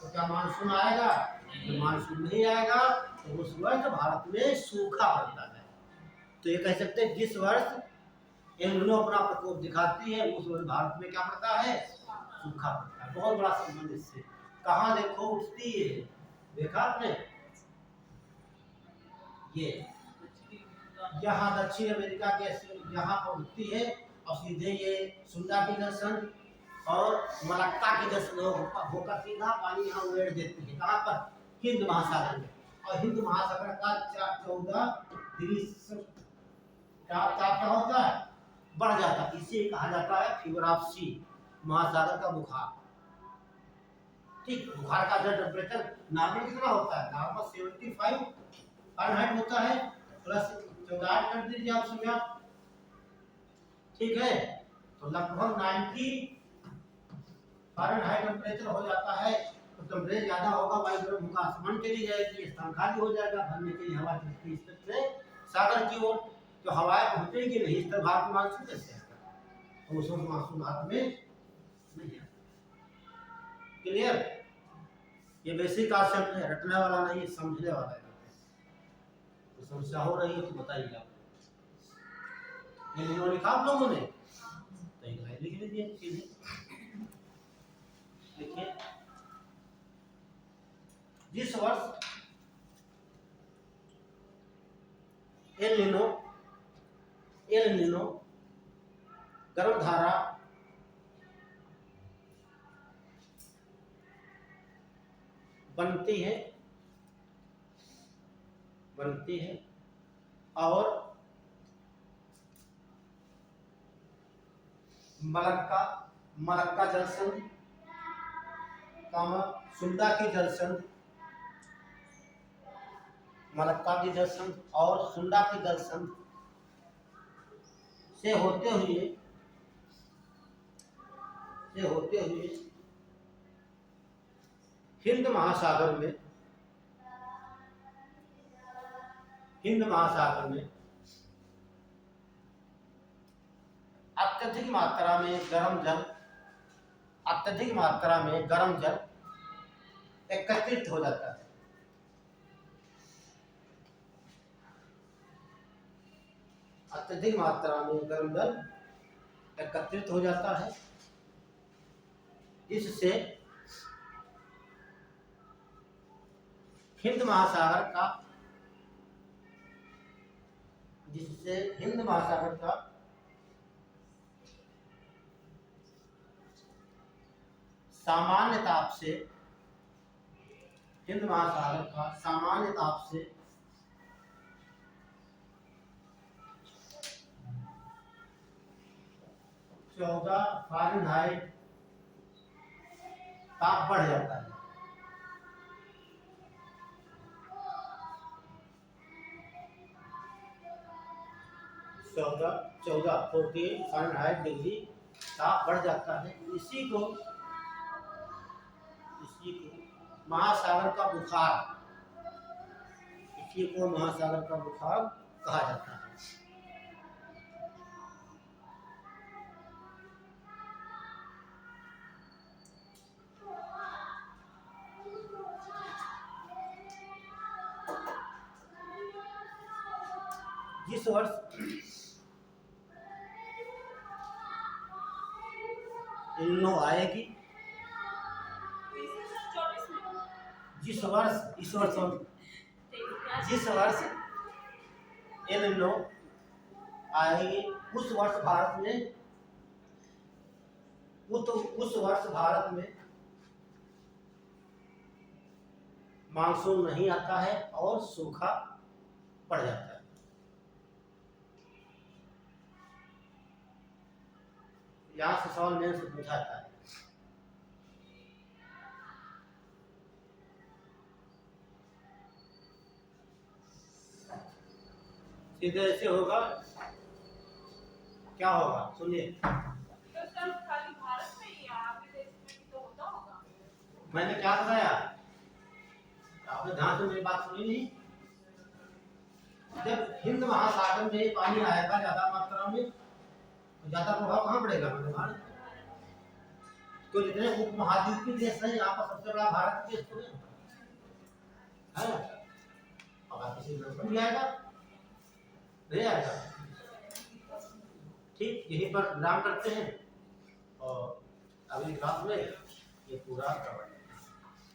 तो क्या मानसून आएगा, तो मानसून नहीं आएगा। तो उस वर्ष भारत में सूखा पड़ता है। तो ये कह सकते हैं जिस वर्ष एल नीनो अपना प्रकोप दिखाती है उस वर्ष भारत में क्या पड़ता है, सूखा पड़ता है। बहुत बड़ा संबंध इससे। कहाँ देखो उठती है, देखा आपने, ये यहाँ दक्षिण अमेरिका के यहाँ पर उठती है और सीधे ये सुंदा की दर्शन और मलक्का की दर्शन होकर सीधा पानी यहाँ उड़ेड़ देती है। कहाँ पर, हिंद महासागर में। और हिंद महासागर का 14 डिग्री क्या होता है, बढ़ जाता है। इसे कहा जाता है फीवर ऑफ सी, महासागर का बुखार। ठीक, बुखार का जो टेम्परेचर नॉर्मल कितना होता है, नॉर्मल 75 फ़ारेनहाइट होता है, प्लस 14 कर दीजिए आप समय, ठीक है। तो लगभग 90 फ़ारेनहाइट टेम्परेचर हो जाता है। तो टेम्परेचर ज़्यादा होगा, वायुगर्भ का आसमान चली जाएगी, स्थान खाली हो जाएगा, भरने के लिए हवा चलती है से सागर की ओर। तो हवाएं पहुंचेगी नहीं, इस तरह भारत में मानसून कैसे आएगा? तो उस वक्त मानसून भारत में नहीं आता। क्लियर? ये बेसिक कॉन्सेप्ट है, रटने वाला नहीं, समझने वाला है। तो समस्या हो रही है तो बताइए आप। ये लिखा आप लोगों ने? तो लिख लीजिए सीधे। देखिए, जिस वर्ष एल नीनो गर्म धारा बनती है और मलक्का जलसंधि, सुंडा की जलसंधि, मलक्का की जलसंधि और सुंडा की जलसंधि से होते हुए हिंद महासागर में अत्यधिक मात्रा में गर्म जल एकत्रित हो जाता है। अत्यधिक मात्रा में गर्म जल एकत्रित हो जाता है, जिससे हिंद महासागर का सामान्य ताप से 14 फ़ारेनहाइट ताप बढ़ जाता है। 14 फ़ारेनहाइट डिग्री ताप बढ़ जाता है। इसी को महासागर का बुखार कहा जाता है। जिस वर्ष इल्नो आएगी, जिस वर्ष एल नीनो आएगी, उस वर्ष भारत में मानसून नहीं आता है और सूखा पड़ जाता है। यहाँ से सवाल मेरे से पूछा जाता है। सीधे ऐसे होगा, क्या होगा सुनिए। तो सब खाली भारत में ही, आगे देश में भी तो होता होगा। मैंने क्या बताया, आपने ध्यान से मेरी बात सुनी नहीं? जब हिंद महासागर में पानी आएगा ज्यादा मात्रा में, तो ज्यादा प्रभाव कहाँ पड़ेगा? भारत। तो जितने उपमहाद्वीपीय देश हैं, यहाँ पर सबसे बड़ा भारत देश तो है। अब आप किसी देश में आएगा नहीं आएगा। ठीक, यहीं पर विराम करते हैं और अगली क्लास में ये पूरा कवर